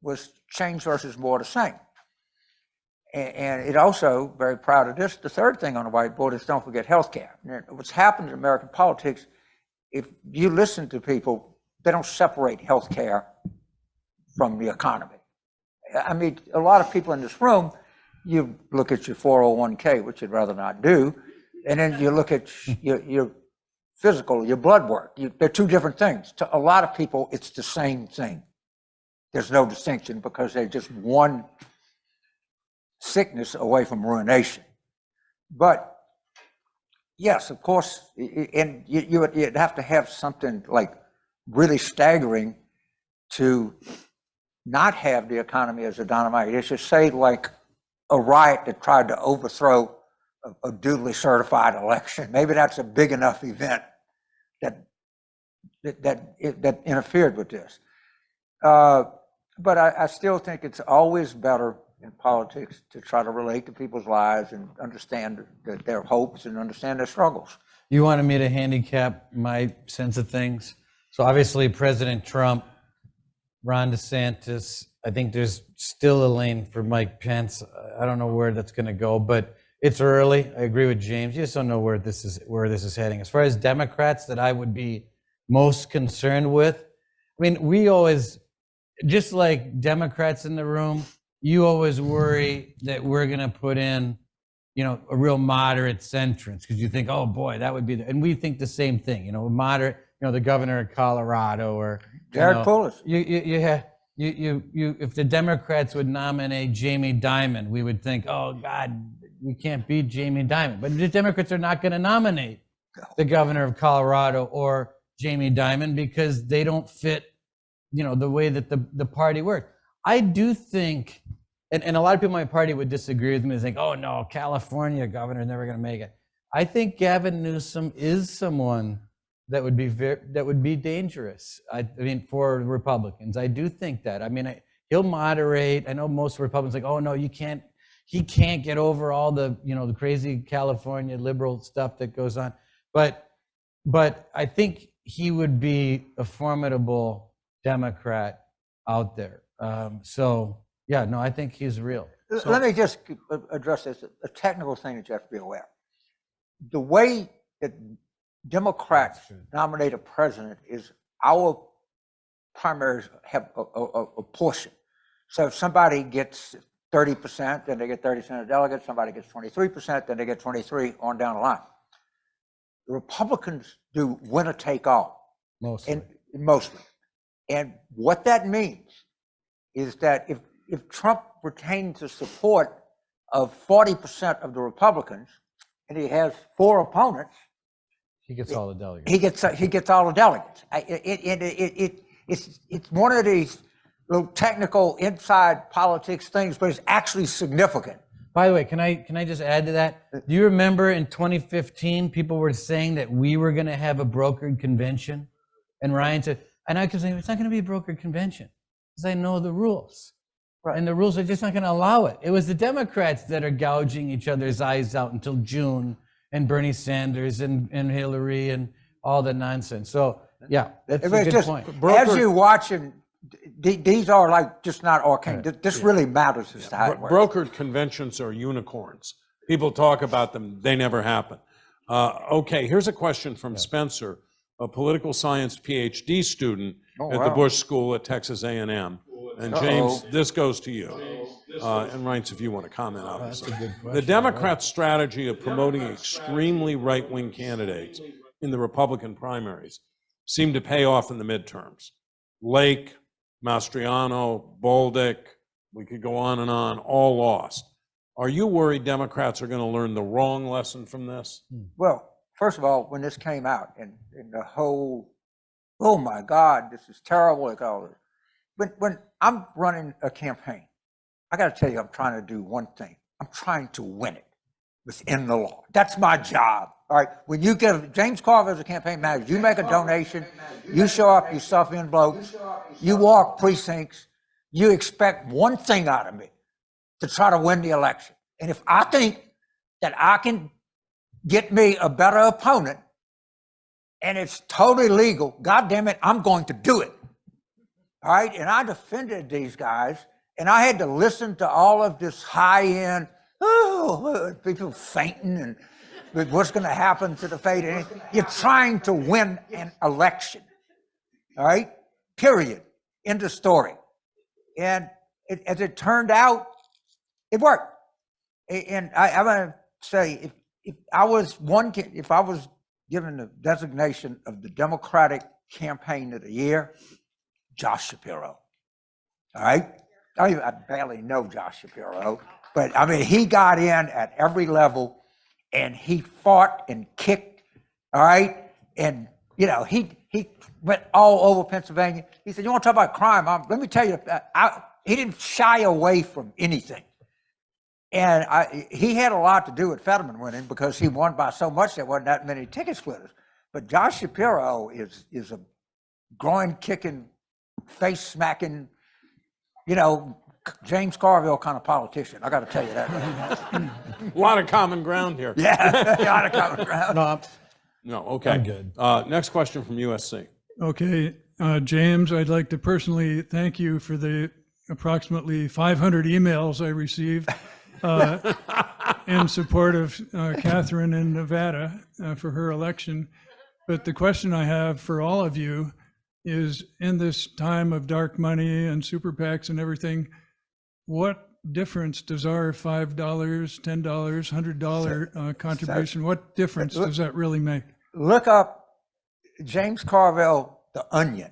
was change versus more the same. And it also, very proud of this, the third thing on the whiteboard is don't forget healthcare. What's happened in American politics, if you listen to people, they don't separate healthcare from the economy. I mean, a lot of people in this room, you look at your 401k, which you'd rather not do, and then you look at your physical, your blood work. They're two different things. To a lot of people, it's the same thing. There's no distinction because they're just one sickness away from ruination. But yes, of course, and you'd have to have something like really staggering to not have the economy as a dynamite issue. Say like a riot that tried to overthrow a duly certified election. Maybe that's a big enough event that interfered with this. But I still think it's always better in politics to try to relate to people's lives and understand their hopes and understand their struggles. You wanted me to handicap my sense of things. So obviously President Trump, Ron DeSantis, I think there's still a lane for Mike Pence. I don't know where that's going to go, but it's early. I agree with James. You just don't know where this is heading. As far as Democrats that I would be most concerned with, I mean, we always, just like Democrats in the room, you always worry that we're going to put in, you know, a real moderate centrist because you think, oh boy, that would be, and we think the same thing, you know, moderate, you know, the governor of Colorado or Jared Polis. If the Democrats would nominate Jamie Dimon, we would think, oh God, we can't beat Jamie Dimon. But the Democrats are not going to nominate the governor of Colorado or Jamie Dimon because they don't fit, you know, the way that the party works. I do think, and a lot of people in my party would disagree with me and think, oh no, California governor is never going to make it. I think Gavin Newsom is someone that would be dangerous. I mean, for Republicans, I do think that. I mean, he'll moderate. I know most Republicans like, oh no, he can't get over all the, you know, the crazy California liberal stuff that goes on. But I think he would be a formidable Democrat out there. So yeah, no, I think he's real. So, let me just address this, a technical thing that you have to be aware. The way that Democrats nominate a president is our primaries have a portion. So if somebody gets 30%, then they get 30% of delegates. Somebody gets 23%, then they get 23 on down the line. The Republicans do winner take all. Mostly. And what that means is that if Trump retains the support of 40% of the Republicans and he has 4 opponents, he gets all the delegates. He gets all the delegates. It's one of these little technical inside politics things, but it's actually significant. By the way, can I just add to that? Do you remember in 2015, people were saying that we were going to have a brokered convention? And Ryan said, And I kept saying, it's not going to be a brokered convention because I know the rules. Right. And the rules are just not going to allow it. It was the Democrats that are gouging each other's eyes out until June, and Bernie Sanders and Hillary and all the nonsense. So, yeah, that's a good point. As you're watching, these are like just not arcane. This really matters as to how it works. Brokered conventions are unicorns. People talk about them, they never happen. Okay, here's a question from Spencer, a political science PhD student at the Bush School at Texas A&M. And James, this goes to you. And Reince, if you want to comment, obviously. That's a good question. The Democrats' strategy of promoting extremely right-wing candidates in the Republican primaries seemed to pay off in the midterms. Lake, Mastriano, Bolduc, we could go on and on, all lost. Are you worried Democrats are going to learn the wrong lesson from this? Well, first of all, when this came out and the whole, oh my God, this is terrible, like all this. When I'm running a campaign, I got to tell you, I'm trying to do one thing. I'm trying to win it within the law. That's my job. All right. When you give James Carville as a campaign manager, you make a donation, you show up, you stuff envelopes, you walk precincts, you expect one thing out of me, to try to win the election. And if I think that I can get me a better opponent and it's totally legal, God damn it, I'm going to do it. All right. And I defended these guys, and I had to listen to all of this high-end, people fainting and what's going to happen to the fate. You're trying to win an election. All right. Period. End of story. And as it turned out, it worked. And I want to say, if I was given the designation of the Democratic Campaign of the Year, Josh Shapiro. All right? I barely know Josh Shapiro, but I mean, he got in at every level, and he fought and kicked, all right? And, you know, he went all over Pennsylvania. He said, you want to talk about crime? Let me tell you, he didn't shy away from anything. And he had a lot to do with Fetterman winning because he won by so much there wasn't that many ticket splitters. But Josh Shapiro is a groin-kicking, face-smacking, you know, James Carville kind of politician. I got to tell you that. A lot of common ground here. Yeah, a lot of common ground. No, okay. I'm good. Next question from USC. Okay, James, I'd like to personally thank you for the approximately 500 emails I received in support of Catherine in Nevada for her election. But the question I have for all of you is, in this time of dark money and super PACs and everything, what difference does our $5, $10, $100 contribution, what difference does that really make? Look up James Carville, The Onion.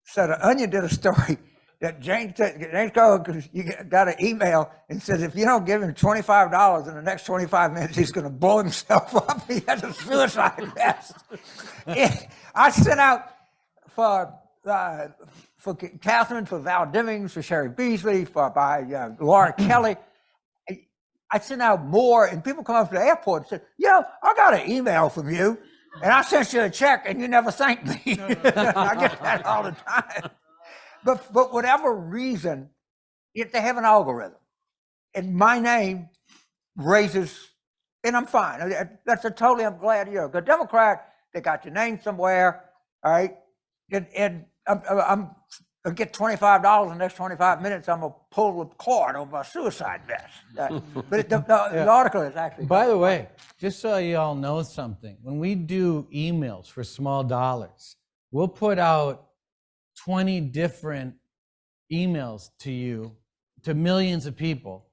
So The Onion did a story that James Carville got an email and says, if you don't give him $25 in the next 25 minutes, he's going to blow himself up. He has a suicide vest. I sent out for Catherine, for Val Demings, for Sherry Beasley, by Laura Kelly. I sent out more, and people come up to the airport and say, I got an email from you, and I sent you a check, and you never thanked me. I get that all the time. But whatever reason, they have an algorithm, and my name raises, and I'm fine. I'm glad you're a good Democrat. They got your name somewhere, all right? And I'm I get $25 in the next 25 minutes, I'm going to pull the cord on my suicide vest. But the article is actually... By the way, just so you all know something, when we do emails for small dollars, we'll put out 20 different emails to you, to millions of people.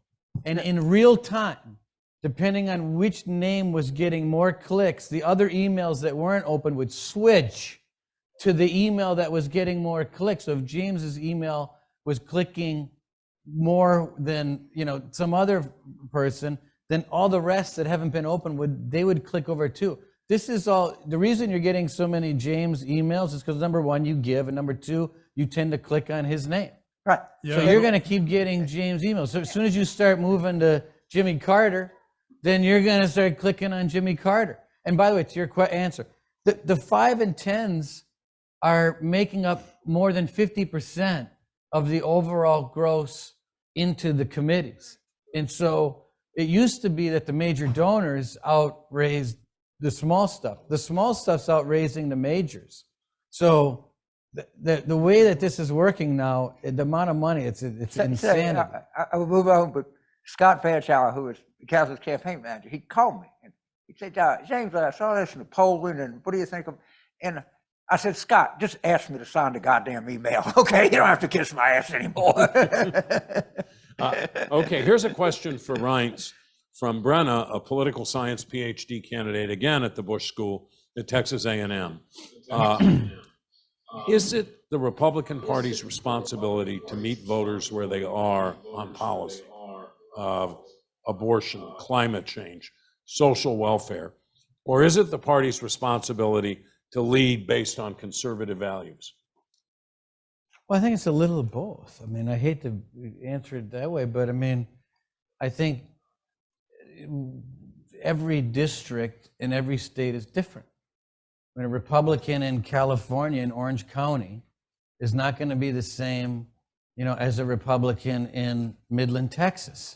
And in real time, depending on which name was getting more clicks, the other emails that weren't open would switch to the email that was getting more clicks. So if James's email was clicking more than some other person, then all the rest that haven't been open would click over too. This is all the reason you're getting so many James emails is because number one, you give, and number two, you tend to click on his name. Right. Yeah. So you're going to keep getting James emails. So as soon as you start moving to Jimmy Carter, then you're going to start clicking on Jimmy Carter. And by the way, to your answer, the 5 and 10s are making up more than 50% of the overall gross into the committees. And so it used to be that the major donors outraised the small stuff. The small stuff's outraising the majors. So the way that this is working now, the amount of money, it's insanity. I will move on, but Scott Fairchild, who was Council's campaign manager, he called me and he said, James, I saw this in the polling, and what do you think of? And I said, Scott, just ask me to sign the goddamn email, okay? You don't have to kiss my ass anymore. Okay, here's a question for Reince from Brenna, a political science PhD candidate, again at the Bush School at Texas A&M. Is it the Republican Party's responsibility to meet voters where they are on policy of abortion, climate change, social welfare, or is it the party's responsibility to lead based on conservative values? Well, I think it's a little of both. I mean, I hate to answer it that way, but I mean, I think every district in every state is different. I mean, a Republican in California, in Orange County, is not going to be the same, as a Republican in Midland, Texas.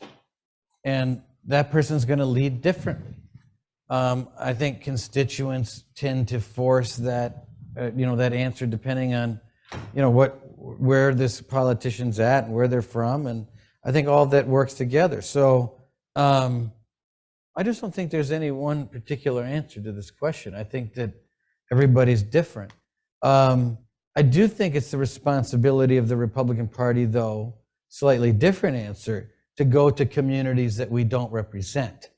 And that person's going to lead differently. I think constituents tend to force that, that answer depending on, where this politician's at and where they're from. And I think all of that works together. So I just don't think there's any one particular answer to this question. I think that everybody's different. I do think it's the responsibility of the Republican Party, though, slightly different answer, to go to communities that we don't represent.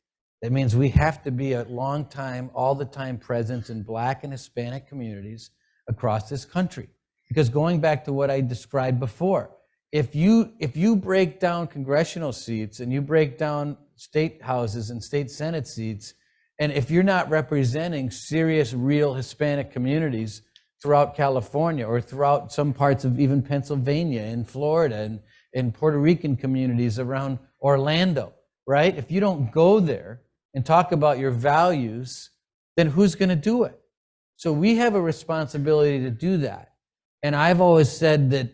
That means we have to be a long time, all the time presence in Black and Hispanic communities across this country. Because going back to what I described before, if you break down congressional seats and you break down state houses and state Senate seats, and if you're not representing serious, real Hispanic communities throughout California or throughout some parts of even Pennsylvania and Florida and Puerto Rican communities around Orlando, right? If you don't go there and talk about your values, then who's going to do it? So we have a responsibility to do that. And I've always said that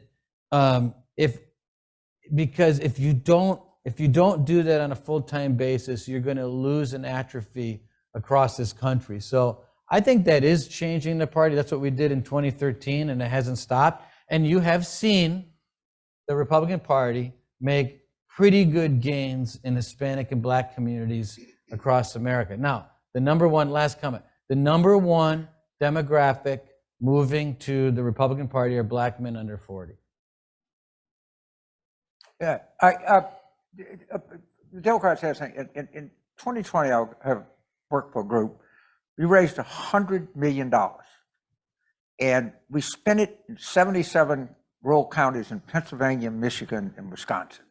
if you don't do that on a full-time basis, you're going to lose and atrophy across this country. So I think that is changing the party. That's what we did in 2013, and it hasn't stopped. And you have seen the Republican Party make pretty good gains in Hispanic and Black communities across America. Now, last comment, the number one demographic moving to the Republican Party are Black men under 40. Yeah, the Democrats have saying in 2020, I have worked for a group. We raised $100 million, and we spent it in 77 rural counties in Pennsylvania, Michigan, and Wisconsin.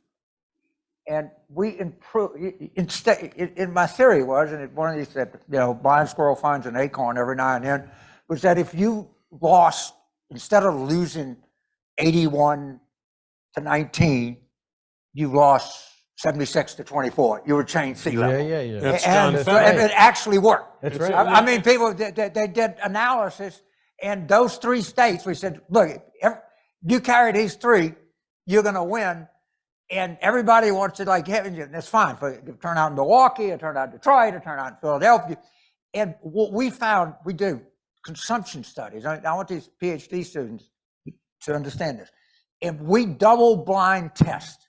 And we improved. In my theory was, and one of these that blind squirrel finds an acorn every now and then, was that if you lost, instead of losing 81 to 19, you lost 76 to 24. You would change sea level. Yeah. That's and it actually worked. That's right. I mean, people, they did analysis, and those three states, we said, look, you carry these three, you're going to win. And everybody wants to that's fine. It turned out in Milwaukee, it turned out in Detroit, it turned out in Philadelphia. And what we found, we do consumption studies. I want these PhD students to understand this. And we double-blind test.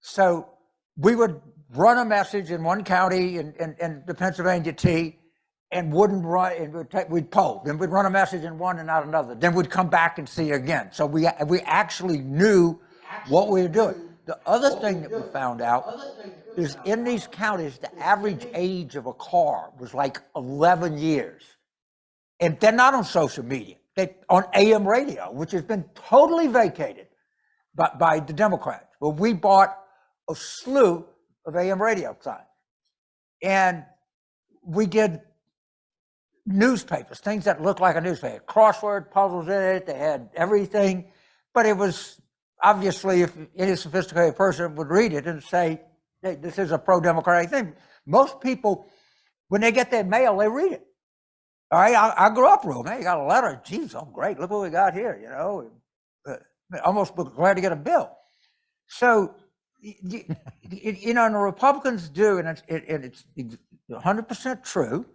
So we would run a message in one county in the Pennsylvania T, and wouldn't run, and we'd poll. Then we'd run a message in one and not another. Then we'd come back and see again. So we actually knew what we were doing. The other thing that we found out is in these counties, the average age of a car was like 11 years. And they're not on social media. They're on AM radio, which has been totally vacated by the Democrats. Well, we bought a slew of AM radio signs. And we did newspapers, things that looked like a newspaper, crossword puzzles in it, they had everything, but it was obviously, if any sophisticated person would read it and say, hey, this is a pro-democratic thing. Most people, when they get their mail, they read it. All right, I grew up rural. Man, you got a letter. Geez, oh, great. Look what we got here, you know. Almost glad to get a bill. So, you know, and the Republicans do, and it's 100% true.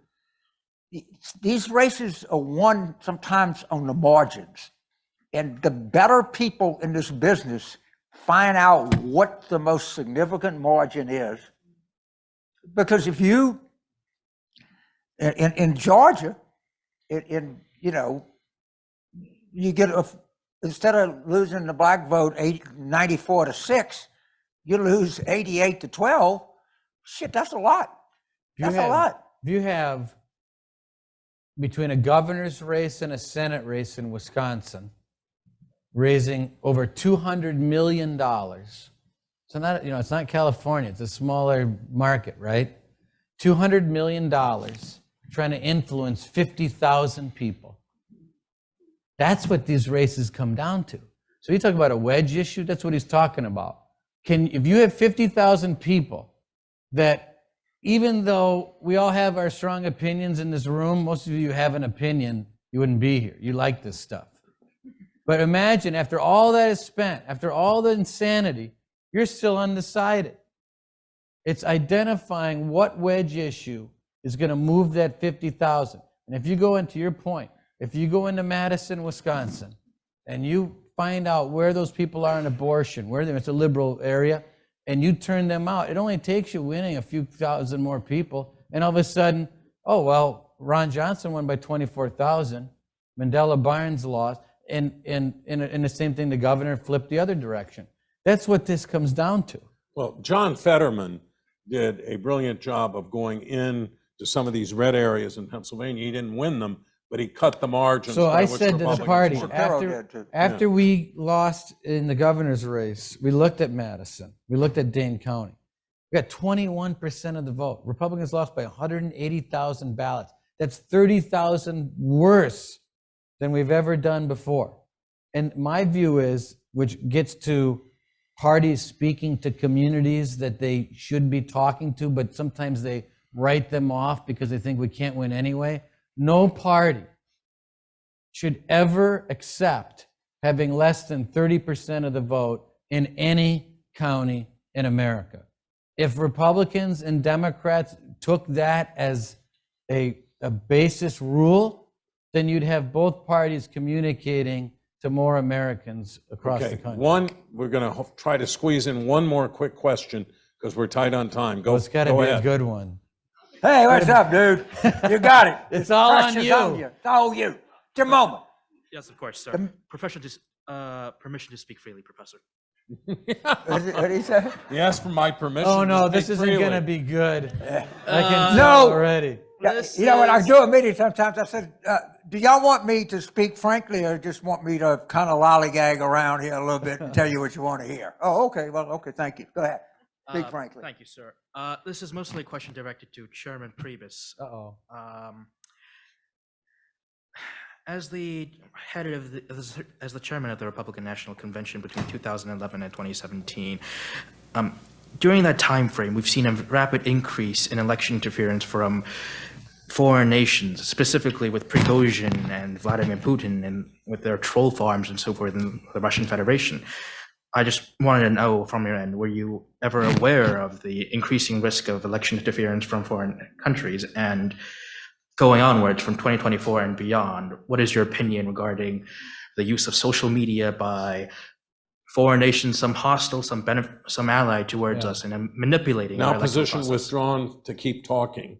These races are won sometimes on the margins. And the better people in this business find out what the most significant margin is. Because if you, in Georgia, you know, you get instead of losing the black vote 94-6, you lose 88-12. Shit, that's a lot. That's a lot. If you have between a governor's race and a Senate race in Wisconsin, raising over $200 million. So not, you know, it's not California, it's a smaller market, right? $200 million trying to influence 50,000 people. That's what these races come down to. So you talk about a wedge issue, that's what he's talking about. If you have 50,000 people that, even though we all have our strong opinions in this room, most of you have an opinion, you wouldn't be here. You like this stuff. But imagine after all that is spent, after all the insanity, you're still undecided. It's identifying what wedge issue is going to move that 50,000. And if you go into your point, if you go into Madison, Wisconsin, and you find out where those people are in abortion, where it's a liberal area, and you turn them out, it only takes you winning a few thousand more people, and all of a sudden, oh, well, Ron Johnson won by 24,000, Mandela Barnes lost, and the same thing, the governor flipped the other direction. That's what this comes down to. Well, John Fetterman did a brilliant job of going in to some of these red areas in Pennsylvania. He didn't win them, but he cut the margins. So I said to the party, after we lost in the governor's race, we looked at Madison, we looked at Dane County. We got 21% of the vote. Republicans lost by 180,000 ballots. That's 30,000 worse than we've ever done before. And my view is, which gets to parties speaking to communities that they should be talking to, but sometimes they write them off because they think we can't win anyway. No party should ever accept having less than 30% of the vote in any county in America. If Republicans and Democrats took that as a basis rule, then you'd have both parties communicating to more Americans across the country. We're going to try to squeeze in one more quick question because we're tight on time. Well, it's got to be a good one. Hey, what's up, dude? You got it. It's all on you. It's all you. It's your moment. Yes, of course, sir. Permission to speak freely, Professor. What did he say? He asked for my permission. Oh no, this isn't going to be good. I can tell already. You know, when I do a meeting sometimes, I said, do y'all want me to speak frankly or just want me to kind of lollygag around here a little bit and tell you what you want to hear? Oh, okay. Well, okay. Thank you. Go ahead. Speak frankly. Thank you, sir. This is mostly a question directed to Chairman Priebus. As the head of as the chairman of the Republican National Convention between 2011 and 2017, during that time frame, we've seen a rapid increase in election interference from foreign nations, specifically with Prigozhin and Vladimir Putin and with their troll farms and so forth in the Russian Federation. I just wanted to know from your end, were you ever aware of the increasing risk of election interference from foreign countries? And going onwards from 2024 and beyond, what is your opinion regarding the use of social media by foreign nations, some hostile, some allied towards us, and manipulating our electoral position process? Withdrawn to keep talking.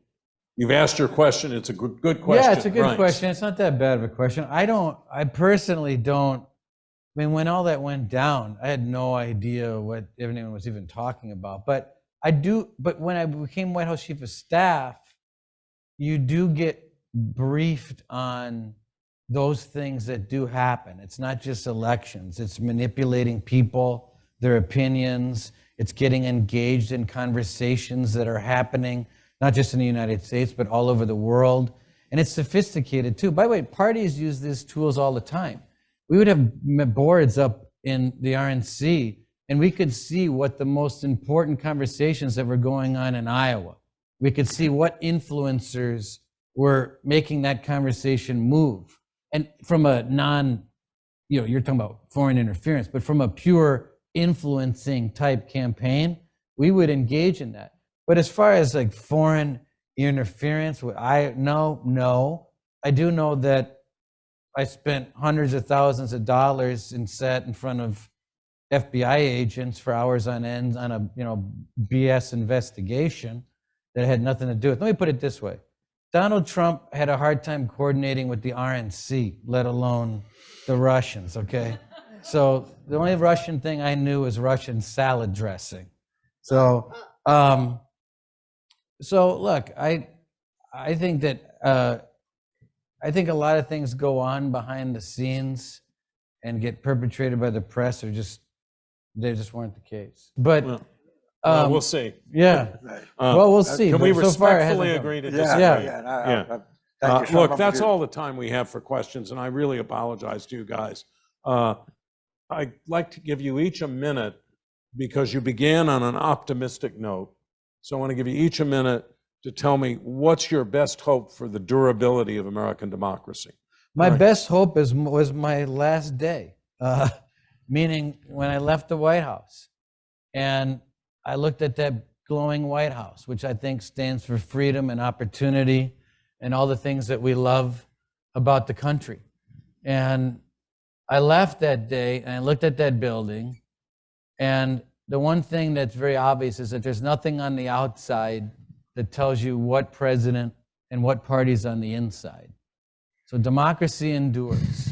You've asked your question. It's a good question. Yeah, it's a good Reince. question. It's not that bad of a question. I personally don't, I mean, when all that went down, I had no idea what anyone was even talking about. But when I became White House Chief of Staff, you do get briefed on those things that do happen. It's not just elections. It's manipulating people, their opinions. It's getting engaged in conversations that are happening, not just in the United States, but all over the world. And it's sophisticated too. By the way, parties use these tools all the time. We would have boards up in the RNC, and we could see what the most important conversations that were going on in Iowa. We could see what influencers were making that conversation move. And from a you're talking about foreign interference, but from a pure influencing type campaign, we would engage in that. But as far as like foreign interference, no. I do know that I spent hundreds of thousands of dollars and sat in front of FBI agents for hours on end on a BS investigation that had nothing to do with. Let me put it this way: Donald Trump had a hard time coordinating with the RNC, let alone the Russians. Okay, so the only Russian thing I knew was Russian salad dressing. So, look, I think that I think a lot of things go on behind the scenes and get perpetrated by the press, or they just weren't the case. But we'll see. Yeah. Well, we'll see. Can we So far, it hasn't respectfully come. agree to disagree? Yeah. Look, that's all the time we have for questions, and I really apologize to you guys. I'd like to give you each a minute because you began on an optimistic note. So I want to give you each a minute to tell me what's your best hope for the durability of American democracy. My best hope was my last day, meaning when I left the White House. And I looked at that glowing White House, which I think stands for freedom and opportunity and all the things that we love about the country. And I left that day and I looked at that building, and the one thing that's very obvious is that there's nothing on the outside that tells you what president and what party's on the inside. So democracy endures.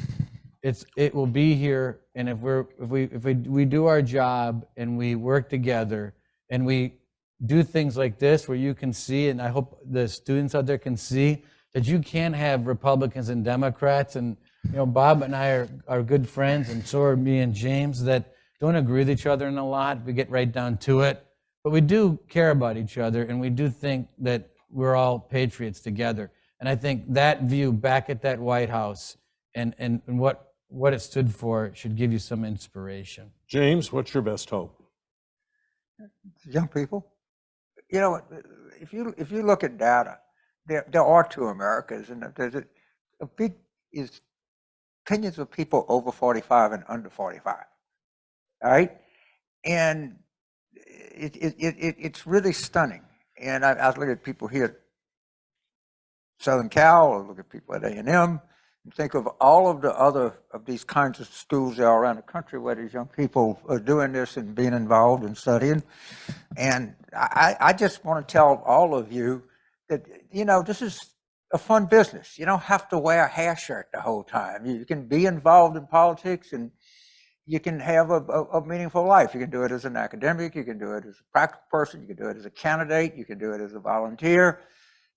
It will be here, and if we do our job and we work together and we do things like this where you can see, and I hope the students out there can see, that you can have Republicans and Democrats, and Bob and I are good friends, and so are me and James, that don't agree with each other in a lot. We get right down to it. But we do care about each other, and we do think that we're all patriots together. And I think that view back at that White House and what it stood for should give you some inspiration. James, what's your best hope? Young people. If you look at data, there are two Americas, and there's a big is opinions of people over 45 and under 45. All right, and it's really stunning. And I look at people here at Southern Cal, I look at people at A&M, and think of all of the other of these kinds of schools there around the country where these young people are doing this and being involved and studying. And I just want to tell all of you that, this is a fun business. You don't have to wear a hair shirt the whole time. You can be involved in politics, and you can have a meaningful life. You can do it as an academic, you can do it as a practical person, you can do it as a candidate, you can do it as a volunteer.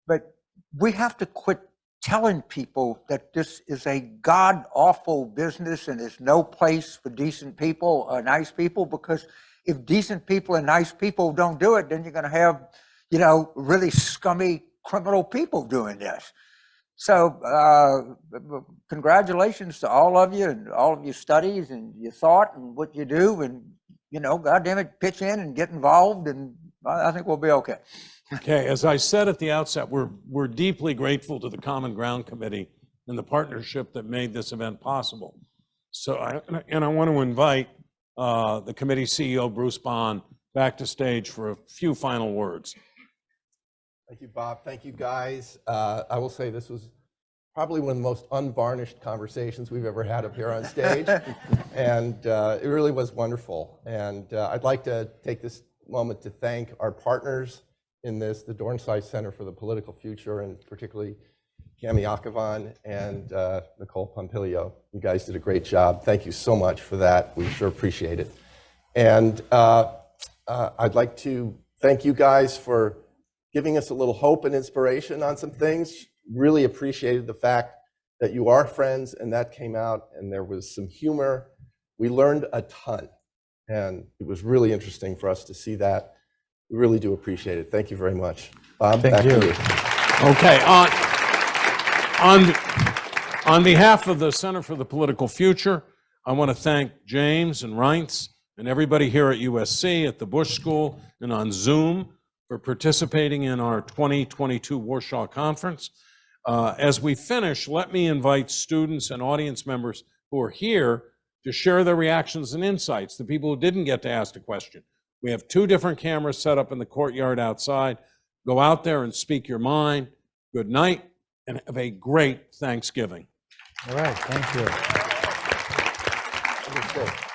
But we have to quit telling people that this is a god-awful business and there's no place for decent people or nice people, because if decent people and nice people don't do it, then you're going to have, really scummy criminal people doing this. So congratulations to all of you and all of your studies and your thought and what you do, and God damn it, pitch in and get involved, and I think we'll be okay. Okay, as I said at the outset, we're deeply grateful to the Common Ground Committee and the partnership that made this event possible. So, I want to invite the committee CEO, Bruce Bond, back to stage for a few final words. Thank you, Bob. Thank you, guys. I will say this was probably one of the most unvarnished conversations we've ever had up here on stage. And it really was wonderful. And I'd like to take this moment to thank our partners in this, the Dornsife Center for the Political Future, and particularly Cami Akavan and Nicole Pompilio. You guys did a great job. Thank you so much for that. We sure appreciate it. And I'd like to thank you guys for giving us a little hope and inspiration on some things. Really appreciated the fact that you are friends, and that came out, and there was some humor. We learned a ton, and it was really interesting for us to see that. We really do appreciate it. Thank you very much. Bob, back to you. Okay, on behalf of the Center for the Political Future, I want to thank James and Reince and everybody here at USC, at the Bush School, and on Zoom for participating in our 2022 Warschaw Conference. As we finish, let me invite students and audience members who are here to share their reactions and insights, the people who didn't get to ask a question. We have 2 different cameras set up in the courtyard outside. Go out there and speak your mind. Good night, and have a great Thanksgiving. All right, thank you. Understood.